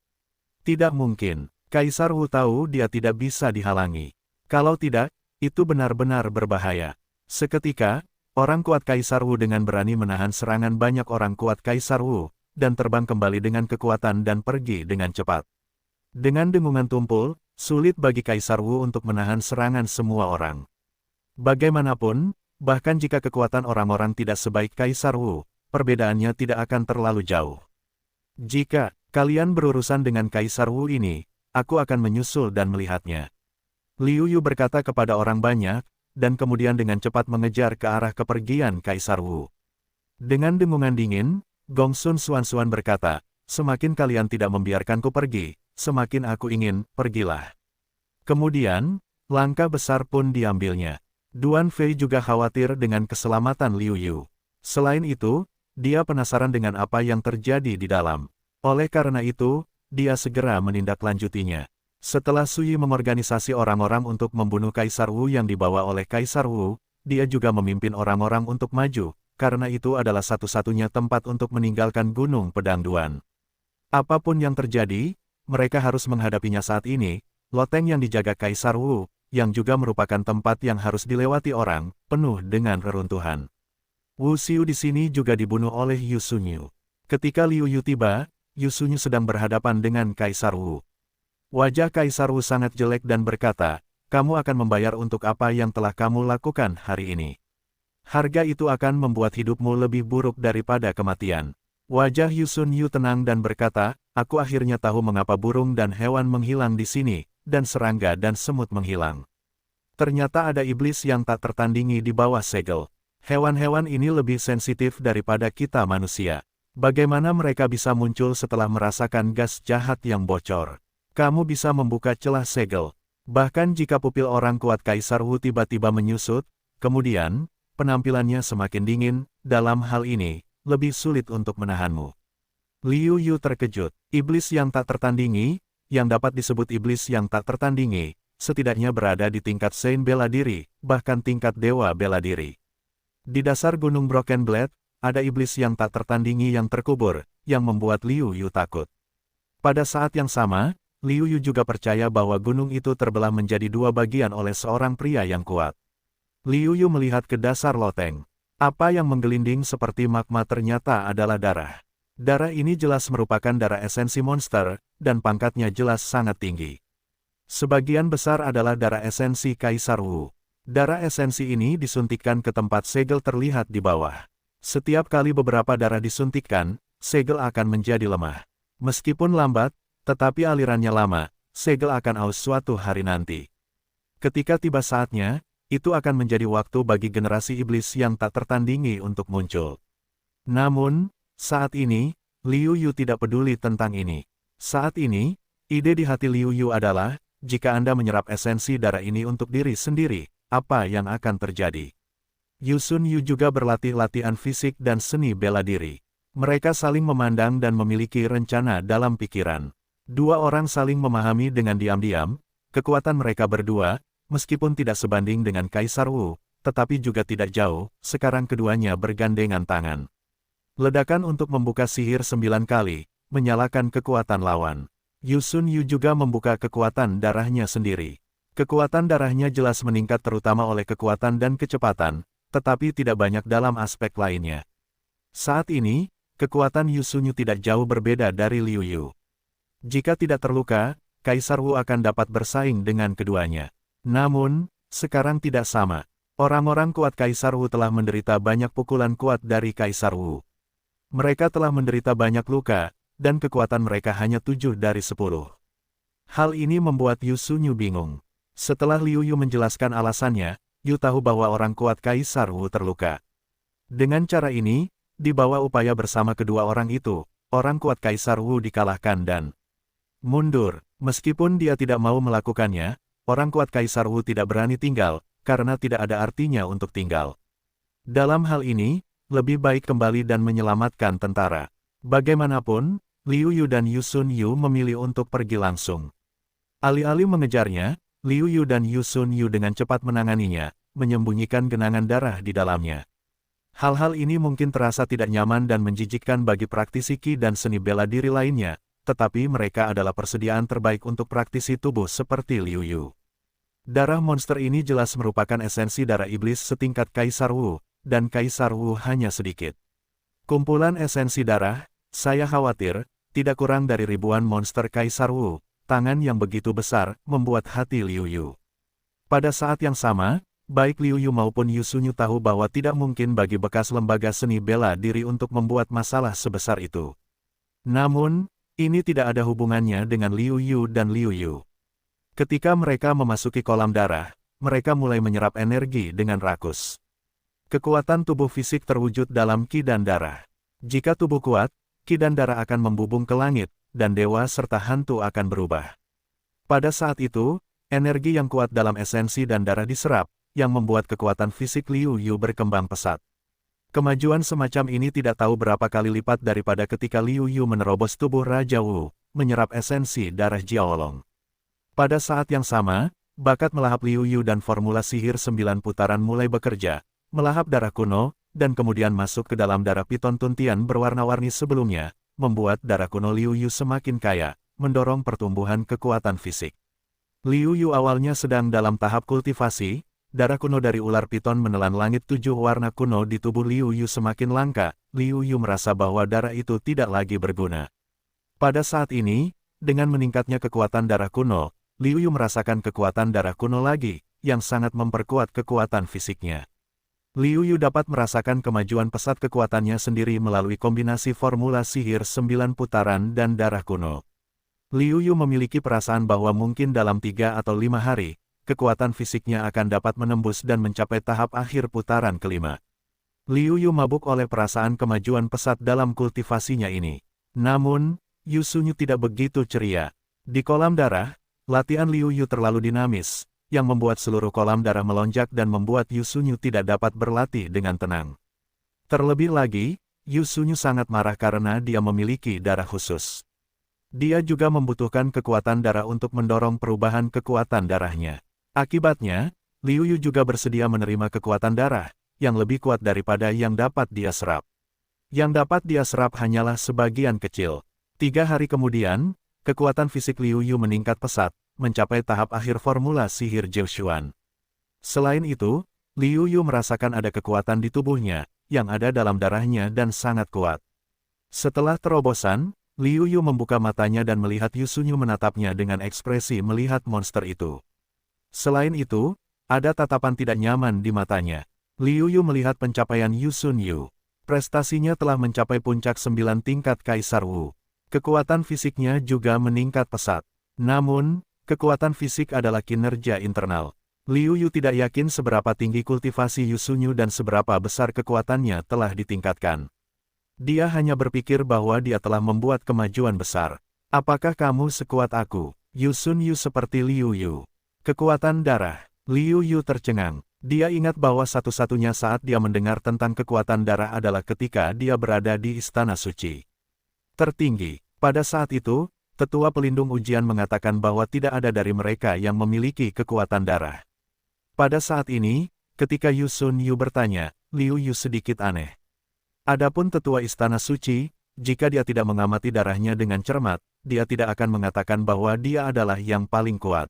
Speaker 1: Tidak mungkin, Kaisar Wu tahu dia tidak bisa dihalangi. Kalau tidak, itu benar-benar berbahaya. Seketika, orang kuat Kaisar Wu dengan berani menahan serangan banyak orang kuat Kaisar Wu, dan terbang kembali dengan kekuatan dan pergi dengan cepat. Dengan dengungan tumpul, sulit bagi Kaisar Wu untuk menahan serangan semua orang. Bagaimanapun, bahkan jika kekuatan orang-orang tidak sebaik Kaisar Wu, perbedaannya tidak akan terlalu jauh. Kalian berurusan dengan Kaisar Wu ini, aku akan menyusul dan melihatnya. Liu Yu berkata kepada orang banyak, dan kemudian dengan cepat mengejar ke arah kepergian Kaisar Wu. Dengan dengungan dingin, Gongsun Xuanxuan berkata, semakin kalian tidak membiarkanku pergi, semakin aku ingin, pergilah. Kemudian, langkah besar pun diambilnya. Duan Fei juga khawatir dengan keselamatan Liu Yu. Selain itu, dia penasaran dengan apa yang terjadi di dalam. Oleh karena itu, dia segera menindaklanjutinya. Setelah Sui mengorganisasi orang-orang untuk membunuh Kaisar Wu yang dibawa oleh Kaisar Wu, dia juga memimpin orang-orang untuk maju, karena itu adalah satu-satunya tempat untuk meninggalkan Gunung Pedang Duan. Apapun yang terjadi, mereka harus menghadapinya saat ini. Loteng yang dijaga Kaisar Wu, yang juga merupakan tempat yang harus dilewati orang, penuh dengan reruntuhan. Wu Xiu di sini juga dibunuh oleh Yu Sunyu. Ketika Liu Yu tiba, Yu Sunyu sedang berhadapan dengan Kaisar Wu. Wajah Kaisar Wu sangat jelek dan berkata, kamu akan membayar untuk apa yang telah kamu lakukan hari ini. Harga itu akan membuat hidupmu lebih buruk daripada kematian. Wajah Yu Sunyu tenang dan berkata, aku akhirnya tahu mengapa burung dan hewan menghilang di sini, dan serangga dan semut menghilang. Ternyata ada iblis yang tak tertandingi di bawah segel. Hewan-hewan ini lebih sensitif daripada kita manusia. Bagaimana mereka bisa muncul setelah merasakan gas jahat yang bocor? Kamu bisa membuka celah segel. Bahkan jika pupil orang kuat Kaisar Wu tiba-tiba menyusut, kemudian, penampilannya semakin dingin, dalam hal ini, lebih sulit untuk menahanmu. Liu Yu terkejut. Iblis yang tak tertandingi, yang dapat disebut iblis yang tak tertandingi, setidaknya berada di tingkat Saint bela diri, bahkan tingkat Dewa bela diri. Di dasar Gunung Broken Blade, ada iblis yang tak tertandingi yang terkubur, yang membuat Liu Yu takut. Pada saat yang sama, Liu Yu juga percaya bahwa gunung itu terbelah menjadi dua bagian oleh seorang pria yang kuat. Liu Yu melihat ke dasar loteng. Apa yang menggelinding seperti magma ternyata adalah darah. Darah ini jelas merupakan darah esensi monster, dan pangkatnya jelas sangat tinggi. Sebagian besar adalah darah esensi Kaisar Wu. Darah esensi ini disuntikkan ke tempat segel terlihat di bawah. Setiap kali beberapa darah disuntikkan, segel akan menjadi lemah. Meskipun lambat, tetapi alirannya lama, segel akan aus suatu hari nanti. Ketika tiba saatnya, itu akan menjadi waktu bagi generasi iblis yang tak tertandingi untuk muncul. Namun, saat ini, Liu Yu tidak peduli tentang ini. Saat ini, ide di hati Liu Yu adalah, jika Anda menyerap esensi darah ini untuk diri sendiri, apa yang akan terjadi? Yu Sunyu juga berlatih latihan fisik dan seni bela diri. Mereka saling memandang dan memiliki rencana dalam pikiran. Dua orang saling memahami dengan diam-diam, kekuatan mereka berdua, meskipun tidak sebanding dengan Kaisar Wu, tetapi juga tidak jauh, sekarang keduanya bergandengan tangan. Ledakan untuk membuka sihir 9 kali, menyalakan kekuatan lawan. Yu Sunyu juga membuka kekuatan darahnya sendiri. Kekuatan darahnya jelas meningkat terutama oleh kekuatan dan kecepatan, tetapi tidak banyak dalam aspek lainnya. Saat ini, kekuatan Yu Sunyu tidak jauh berbeda dari Liu Yu. Jika tidak terluka, Kaisar Wu akan dapat bersaing dengan keduanya. Namun, sekarang tidak sama. Orang-orang kuat Kaisar Wu telah menderita banyak pukulan kuat dari Kaisar Wu. Mereka telah menderita banyak luka, dan kekuatan mereka hanya 7 dari 10. Hal ini membuat Yu Sunyu bingung. Setelah Liu Yu menjelaskan alasannya, Yu tahu bahwa orang kuat Kaisar Wu terluka. Dengan cara ini, di bawah upaya bersama kedua orang itu, orang kuat Kaisar Wu dikalahkan dan mundur. Meskipun dia tidak mau melakukannya, orang kuat Kaisar Wu tidak berani tinggal, karena tidak ada artinya untuk tinggal. Dalam hal ini, lebih baik kembali dan menyelamatkan tentara. Bagaimanapun, Liu Yu dan Yu Sunyu memilih untuk pergi langsung. Alih-alih mengejarnya, Liu Yu dan Yu Sunyu dengan cepat menanganinya, menyembunyikan genangan darah di dalamnya. Hal-hal ini mungkin terasa tidak nyaman dan menjijikkan bagi praktisi Qi dan seni bela diri lainnya, tetapi mereka adalah persediaan terbaik untuk praktisi tubuh seperti Liu Yu. Darah monster ini jelas merupakan esensi darah iblis setingkat Kaisar Wu, dan Kaisar Wu hanya sedikit. Kumpulan esensi darah, saya khawatir, tidak kurang dari ribuan monster Kaisar Wu. Tangan yang begitu besar, membuat hati Liu Yu. Pada saat yang sama, baik Liu Yu maupun Yu Sunyu tahu bahwa tidak mungkin bagi bekas lembaga seni bela diri untuk membuat masalah sebesar itu. Namun, Ini tidak ada hubungannya dengan Liu Yu dan Liu Yu. Ketika mereka memasuki kolam darah, mereka mulai menyerap energi dengan rakus. Kekuatan tubuh fisik terwujud dalam ki dan darah. Jika tubuh kuat, ki dan darah akan membubung ke langit, dan dewa serta hantu akan berubah. Pada saat itu, energi yang kuat dalam esensi dan darah diserap, yang membuat kekuatan fisik Liu Yu berkembang pesat. Kemajuan semacam ini tidak tahu berapa kali lipat daripada ketika Liu Yu menerobos tubuh Raja Wu, menyerap esensi darah Jiaolong. Pada saat yang sama, bakat melahap Liu Yu dan formula sihir 9 putaran mulai bekerja, melahap darah kuno, dan kemudian masuk ke dalam darah piton tuntian berwarna-warni sebelumnya, membuat darah kuno Liu Yu semakin kaya, mendorong pertumbuhan kekuatan fisik. Liu Yu awalnya sedang dalam tahap kultivasi. Darah kuno dari ular piton menelan langit 7 warna kuno di tubuh Liu Yu semakin langka. Liu Yu merasa bahwa darah itu tidak lagi berguna. Pada saat ini, dengan meningkatnya kekuatan darah kuno, Liu Yu merasakan kekuatan darah kuno lagi, yang sangat memperkuat kekuatan fisiknya. Liu Yu dapat merasakan kemajuan pesat kekuatannya sendiri melalui kombinasi formula sihir 9 putaran dan darah kuno. Liu Yu memiliki perasaan bahwa mungkin dalam 3 atau 5 hari, kekuatan fisiknya akan dapat menembus dan mencapai tahap akhir putaran kelima. Liu Yu mabuk oleh perasaan kemajuan pesat dalam kultivasinya ini. Namun, Yu Sunyu tidak begitu ceria. Di kolam darah, latihan Liu Yu terlalu dinamis, yang membuat seluruh kolam darah melonjak dan membuat Yu Sunyu tidak dapat berlatih dengan tenang. Terlebih lagi, Yu Sunyu sangat marah karena dia memiliki darah khusus. Dia juga membutuhkan kekuatan darah untuk mendorong perubahan kekuatan darahnya. Akibatnya, Liu Yu juga bersedia menerima kekuatan darah, yang lebih kuat daripada yang dapat dia serap. Yang dapat dia serap hanyalah sebagian kecil. 3 hari kemudian, kekuatan fisik Liu Yu meningkat pesat, mencapai tahap akhir formula sihir Jiushuan. Selain itu, Liu Yu merasakan ada kekuatan di tubuhnya, yang ada dalam darahnya dan sangat kuat. Setelah terobosan, Liu Yu membuka matanya dan melihat Yu Sunyu menatapnya dengan ekspresi melihat monster itu. Selain itu, ada tatapan tidak nyaman di matanya. Liu Yu melihat pencapaian Yu Sunyu. Prestasinya telah mencapai puncak 9 tingkat Kaisar Wu. Kekuatan fisiknya juga meningkat pesat. Namun, kekuatan fisik adalah kinerja internal. Liu Yu tidak yakin seberapa tinggi kultivasi Yu Sunyu dan seberapa besar kekuatannya telah ditingkatkan. Dia hanya berpikir bahwa dia telah membuat kemajuan besar. Apakah kamu sekuat aku? Yu Sunyu seperti Liu Yu. Kekuatan darah. Liu Yu tercengang. Dia ingat bahwa satu-satunya saat dia mendengar tentang kekuatan darah adalah ketika dia berada di Istana Suci Tertinggi. Pada saat itu, Tetua Pelindung Ujian mengatakan bahwa tidak ada dari mereka yang memiliki kekuatan darah. Pada saat ini, ketika Yu Sunyu bertanya, Liu Yu sedikit aneh. Adapun Tetua Istana Suci, jika dia tidak mengamati darahnya dengan cermat, dia tidak akan mengatakan bahwa dia adalah yang paling kuat.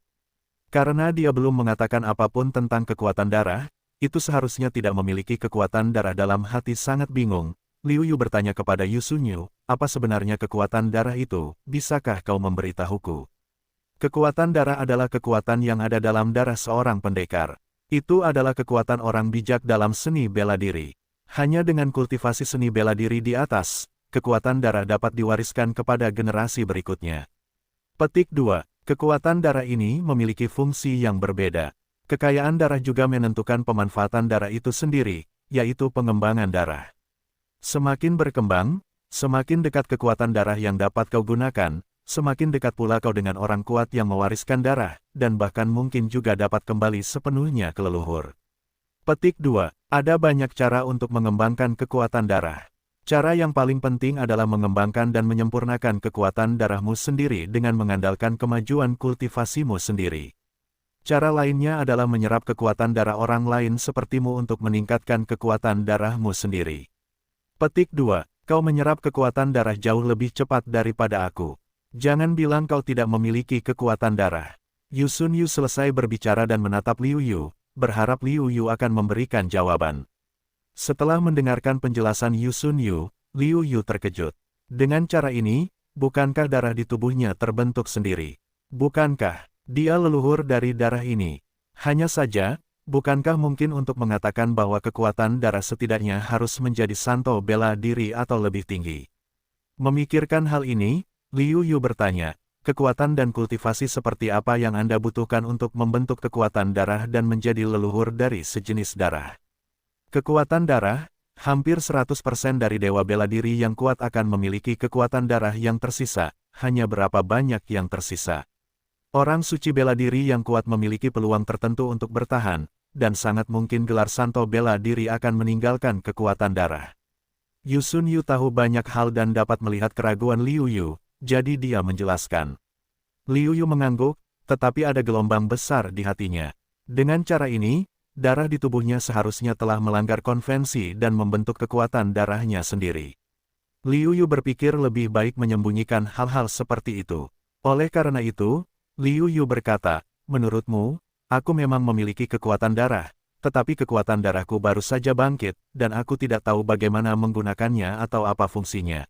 Speaker 1: Karena dia belum mengatakan apapun tentang kekuatan darah, itu seharusnya tidak memiliki kekuatan darah. Dalam hati sangat bingung, Liu Yu bertanya kepada Yu Sunyu, apa sebenarnya kekuatan darah itu, bisakah kau memberitahuku? Kekuatan darah adalah kekuatan yang ada dalam darah seorang pendekar. Itu adalah kekuatan orang bijak dalam seni bela diri. Hanya dengan kultivasi seni bela diri di atas, kekuatan darah dapat diwariskan kepada generasi berikutnya. Petik 2. Kekuatan darah ini memiliki fungsi yang berbeda. Kekayaan darah juga menentukan pemanfaatan darah itu sendiri, yaitu pengembangan darah. Semakin berkembang, semakin dekat kekuatan darah yang dapat kau gunakan, semakin dekat pula kau dengan orang kuat yang mewariskan darah, dan bahkan mungkin juga dapat kembali sepenuhnya ke leluhur. Petik 2. Ada banyak cara untuk mengembangkan kekuatan darah. Cara yang paling penting adalah mengembangkan dan menyempurnakan kekuatan darahmu sendiri dengan mengandalkan kemajuan kultivasimu sendiri. Cara lainnya adalah menyerap kekuatan darah orang lain sepertimu untuk meningkatkan kekuatan darahmu sendiri. Petik 2. Kau menyerap kekuatan darah jauh lebih cepat daripada aku. Jangan bilang kau tidak memiliki kekuatan darah. Yu Sunyu selesai berbicara dan menatap Liu Yu, berharap Liu Yu akan memberikan jawaban. Setelah mendengarkan penjelasan Yu Sunyu, Liu Yu terkejut. Dengan cara ini, bukankah darah di tubuhnya terbentuk sendiri? Bukankah dia leluhur dari darah ini? Hanya saja, bukankah mungkin untuk mengatakan bahwa kekuatan darah setidaknya harus menjadi santo bela diri atau lebih tinggi? Memikirkan hal ini, Liu Yu bertanya, kekuatan dan kultivasi seperti apa yang Anda butuhkan untuk membentuk kekuatan darah dan menjadi leluhur dari sejenis darah? Kekuatan darah, hampir 100% dari dewa bela diri yang kuat akan memiliki kekuatan darah yang tersisa, hanya berapa banyak yang tersisa. Orang suci bela diri yang kuat memiliki peluang tertentu untuk bertahan, dan sangat mungkin gelar Santo bela diri akan meninggalkan kekuatan darah. Yu Sun Yu tahu banyak hal dan dapat melihat keraguan Liu Yu, jadi dia menjelaskan. Liu Yu mengangguk, tetapi ada gelombang besar di hatinya. Dengan cara ini, darah di tubuhnya seharusnya telah melanggar konvensi dan membentuk kekuatan darahnya sendiri. Liu Yu berpikir lebih baik menyembunyikan hal-hal seperti itu. Oleh karena itu, Liu Yu berkata, menurutmu, aku memang memiliki kekuatan darah, tetapi kekuatan darahku baru saja bangkit, dan aku tidak tahu bagaimana menggunakannya atau apa fungsinya.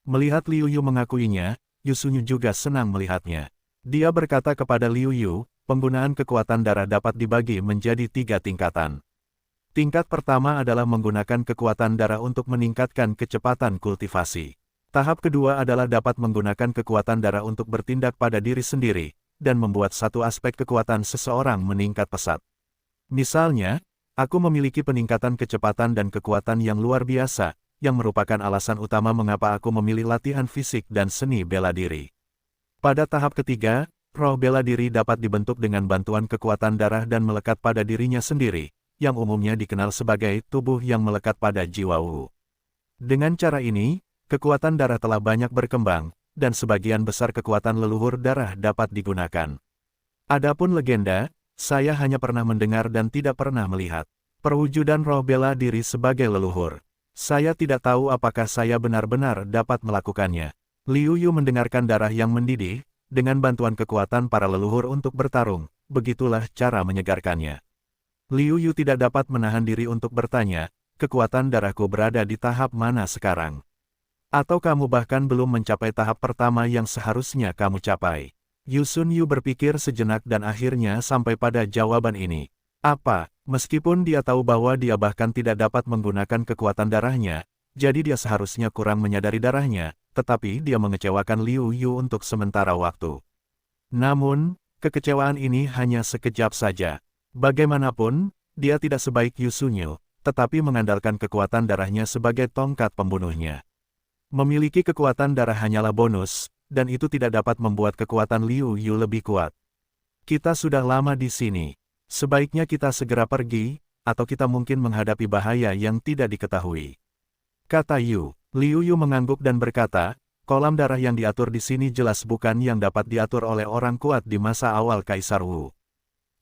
Speaker 1: Melihat Liu Yu mengakuinya, Yu Sun Yu juga senang melihatnya. Dia berkata kepada Liu Yu, penggunaan kekuatan darah dapat dibagi menjadi 3 tingkatan. Tingkat pertama adalah menggunakan kekuatan darah untuk meningkatkan kecepatan kultivasi. Tahap kedua adalah dapat menggunakan kekuatan darah untuk bertindak pada diri sendiri, dan membuat satu aspek kekuatan seseorang meningkat pesat. Misalnya, aku memiliki peningkatan kecepatan dan kekuatan yang luar biasa, yang merupakan alasan utama mengapa aku memilih latihan fisik dan seni bela diri. Pada tahap ketiga, roh bela diri dapat dibentuk dengan bantuan kekuatan darah dan melekat pada dirinya sendiri, yang umumnya dikenal sebagai tubuh yang melekat pada jiwa Wu. Dengan cara ini, kekuatan darah telah banyak berkembang, dan sebagian besar kekuatan leluhur darah dapat digunakan. Adapun legenda, saya hanya pernah mendengar dan tidak pernah melihat perwujudan roh bela diri sebagai leluhur. Saya tidak tahu apakah saya benar-benar dapat melakukannya. Liu Yu mendengarkan darah yang mendidih, dengan bantuan kekuatan para leluhur untuk bertarung, begitulah cara menyegarkannya. Liu Yu tidak dapat menahan diri untuk bertanya, kekuatan darahku berada di tahap mana sekarang? Atau kamu bahkan belum mencapai tahap pertama yang seharusnya kamu capai? Yu Sun Yu berpikir sejenak dan akhirnya sampai pada jawaban ini. Apa? Meskipun dia tahu bahwa dia bahkan tidak dapat menggunakan kekuatan darahnya, jadi dia seharusnya kurang menyadari darahnya, tetapi dia mengecewakan Liu Yu untuk sementara waktu. Namun, kekecewaan ini hanya sekejap saja. Bagaimanapun, dia tidak sebaik Yu Sun Yu, tetapi mengandalkan kekuatan darahnya sebagai tongkat pembunuhnya. Memiliki kekuatan darah hanyalah bonus, dan itu tidak dapat membuat kekuatan Liu Yu lebih kuat. Kita sudah lama di sini. Sebaiknya kita segera pergi, atau kita mungkin menghadapi bahaya yang tidak diketahui. Kata Yu. Liu Yu mengangguk dan berkata, kolam darah yang diatur di sini jelas bukan yang dapat diatur oleh orang kuat di masa awal Kaisar Wu.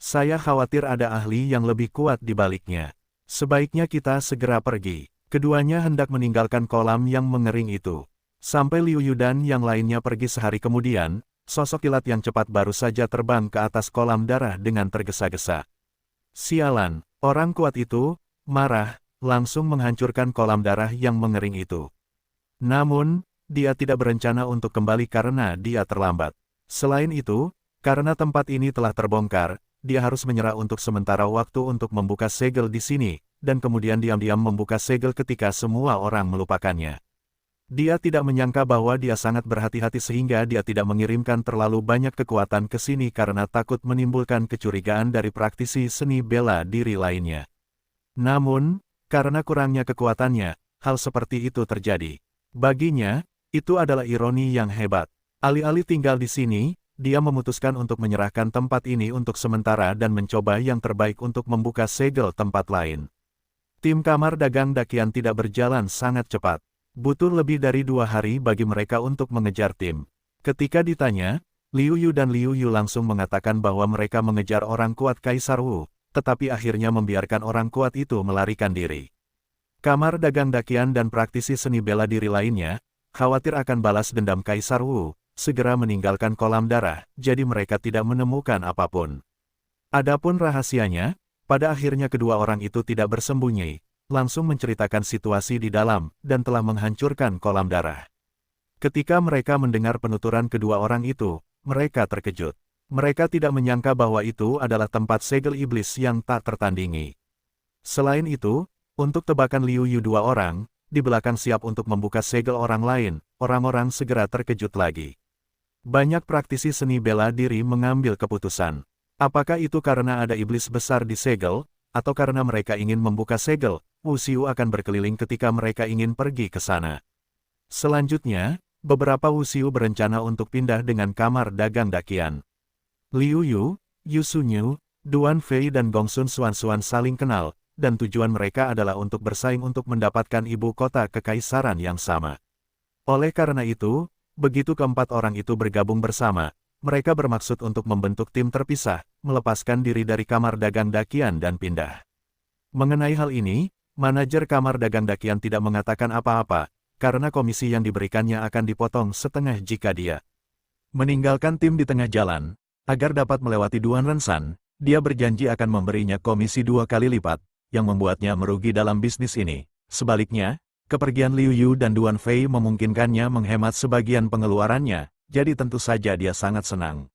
Speaker 1: Saya khawatir ada ahli yang lebih kuat di baliknya. Sebaiknya kita segera pergi. Keduanya hendak meninggalkan kolam yang mengering itu. Sampai Liu Yu dan yang lainnya pergi sehari kemudian, sosok kilat yang cepat baru saja terbang ke atas kolam darah dengan tergesa-gesa. Sialan, orang kuat itu, marah, langsung menghancurkan kolam darah yang mengering itu. Namun, dia tidak berencana untuk kembali karena dia terlambat. Selain itu, karena tempat ini telah terbongkar, dia harus menyerah untuk sementara waktu untuk membuka segel di sini, dan kemudian diam-diam membuka segel ketika semua orang melupakannya. Dia tidak menyangka bahwa dia sangat berhati-hati sehingga dia tidak mengirimkan terlalu banyak kekuatan ke sini karena takut menimbulkan kecurigaan dari praktisi seni bela diri lainnya. Namun, karena kurangnya kekuatannya, hal seperti itu terjadi. Baginya, itu adalah ironi yang hebat. Alih-alih tinggal di sini, dia memutuskan untuk menyerahkan tempat ini untuk sementara dan mencoba yang terbaik untuk membuka segel tempat lain. Tim kamar dagang Dakian tidak berjalan sangat cepat. Butuh lebih dari 2 hari bagi mereka untuk mengejar tim. Ketika ditanya, Liu Yu dan Liu Yu langsung mengatakan bahwa mereka mengejar orang kuat Kaisar Wu, tetapi akhirnya membiarkan orang kuat itu melarikan diri. Kamar dagang Dakian dan praktisi seni bela diri lainnya, khawatir akan balas dendam Kaisar Wu, segera meninggalkan kolam darah, jadi mereka tidak menemukan apapun. Adapun rahasianya, pada akhirnya kedua orang itu tidak bersembunyi, langsung menceritakan situasi di dalam, dan telah menghancurkan kolam darah. Ketika mereka mendengar penuturan kedua orang itu, mereka terkejut. Mereka tidak menyangka bahwa itu adalah tempat segel iblis yang tak tertandingi. Selain itu, untuk tebakan Liu Yu 2 orang, di belakang siap untuk membuka segel orang lain, orang-orang segera terkejut lagi. Banyak praktisi seni bela diri mengambil keputusan. Apakah itu karena ada iblis besar di segel, atau karena mereka ingin membuka segel? Wuxiu akan berkeliling ketika mereka ingin pergi ke sana. Selanjutnya, beberapa Wuxiu berencana untuk pindah dengan kamar dagang dakian. Liu Yu, Yu Sunyu, Duan Fei dan Gongsun Xuanxuan saling kenal, dan tujuan mereka adalah untuk bersaing untuk mendapatkan ibu kota kekaisaran yang sama. Oleh karena itu, begitu keempat orang itu bergabung bersama, mereka bermaksud untuk membentuk tim terpisah, melepaskan diri dari kamar dagang dakian dan pindah. Mengenai hal ini, manajer kamar dagang dakian tidak mengatakan apa-apa, karena komisi yang diberikannya akan dipotong setengah jika dia meninggalkan tim di tengah jalan. Agar dapat melewati Duan Rensan, dia berjanji akan memberinya komisi 2 kali lipat, yang membuatnya merugi dalam bisnis ini. Sebaliknya, kepergian Liu Yu dan Duan Fei memungkinkannya menghemat sebagian pengeluarannya, jadi tentu saja dia sangat senang.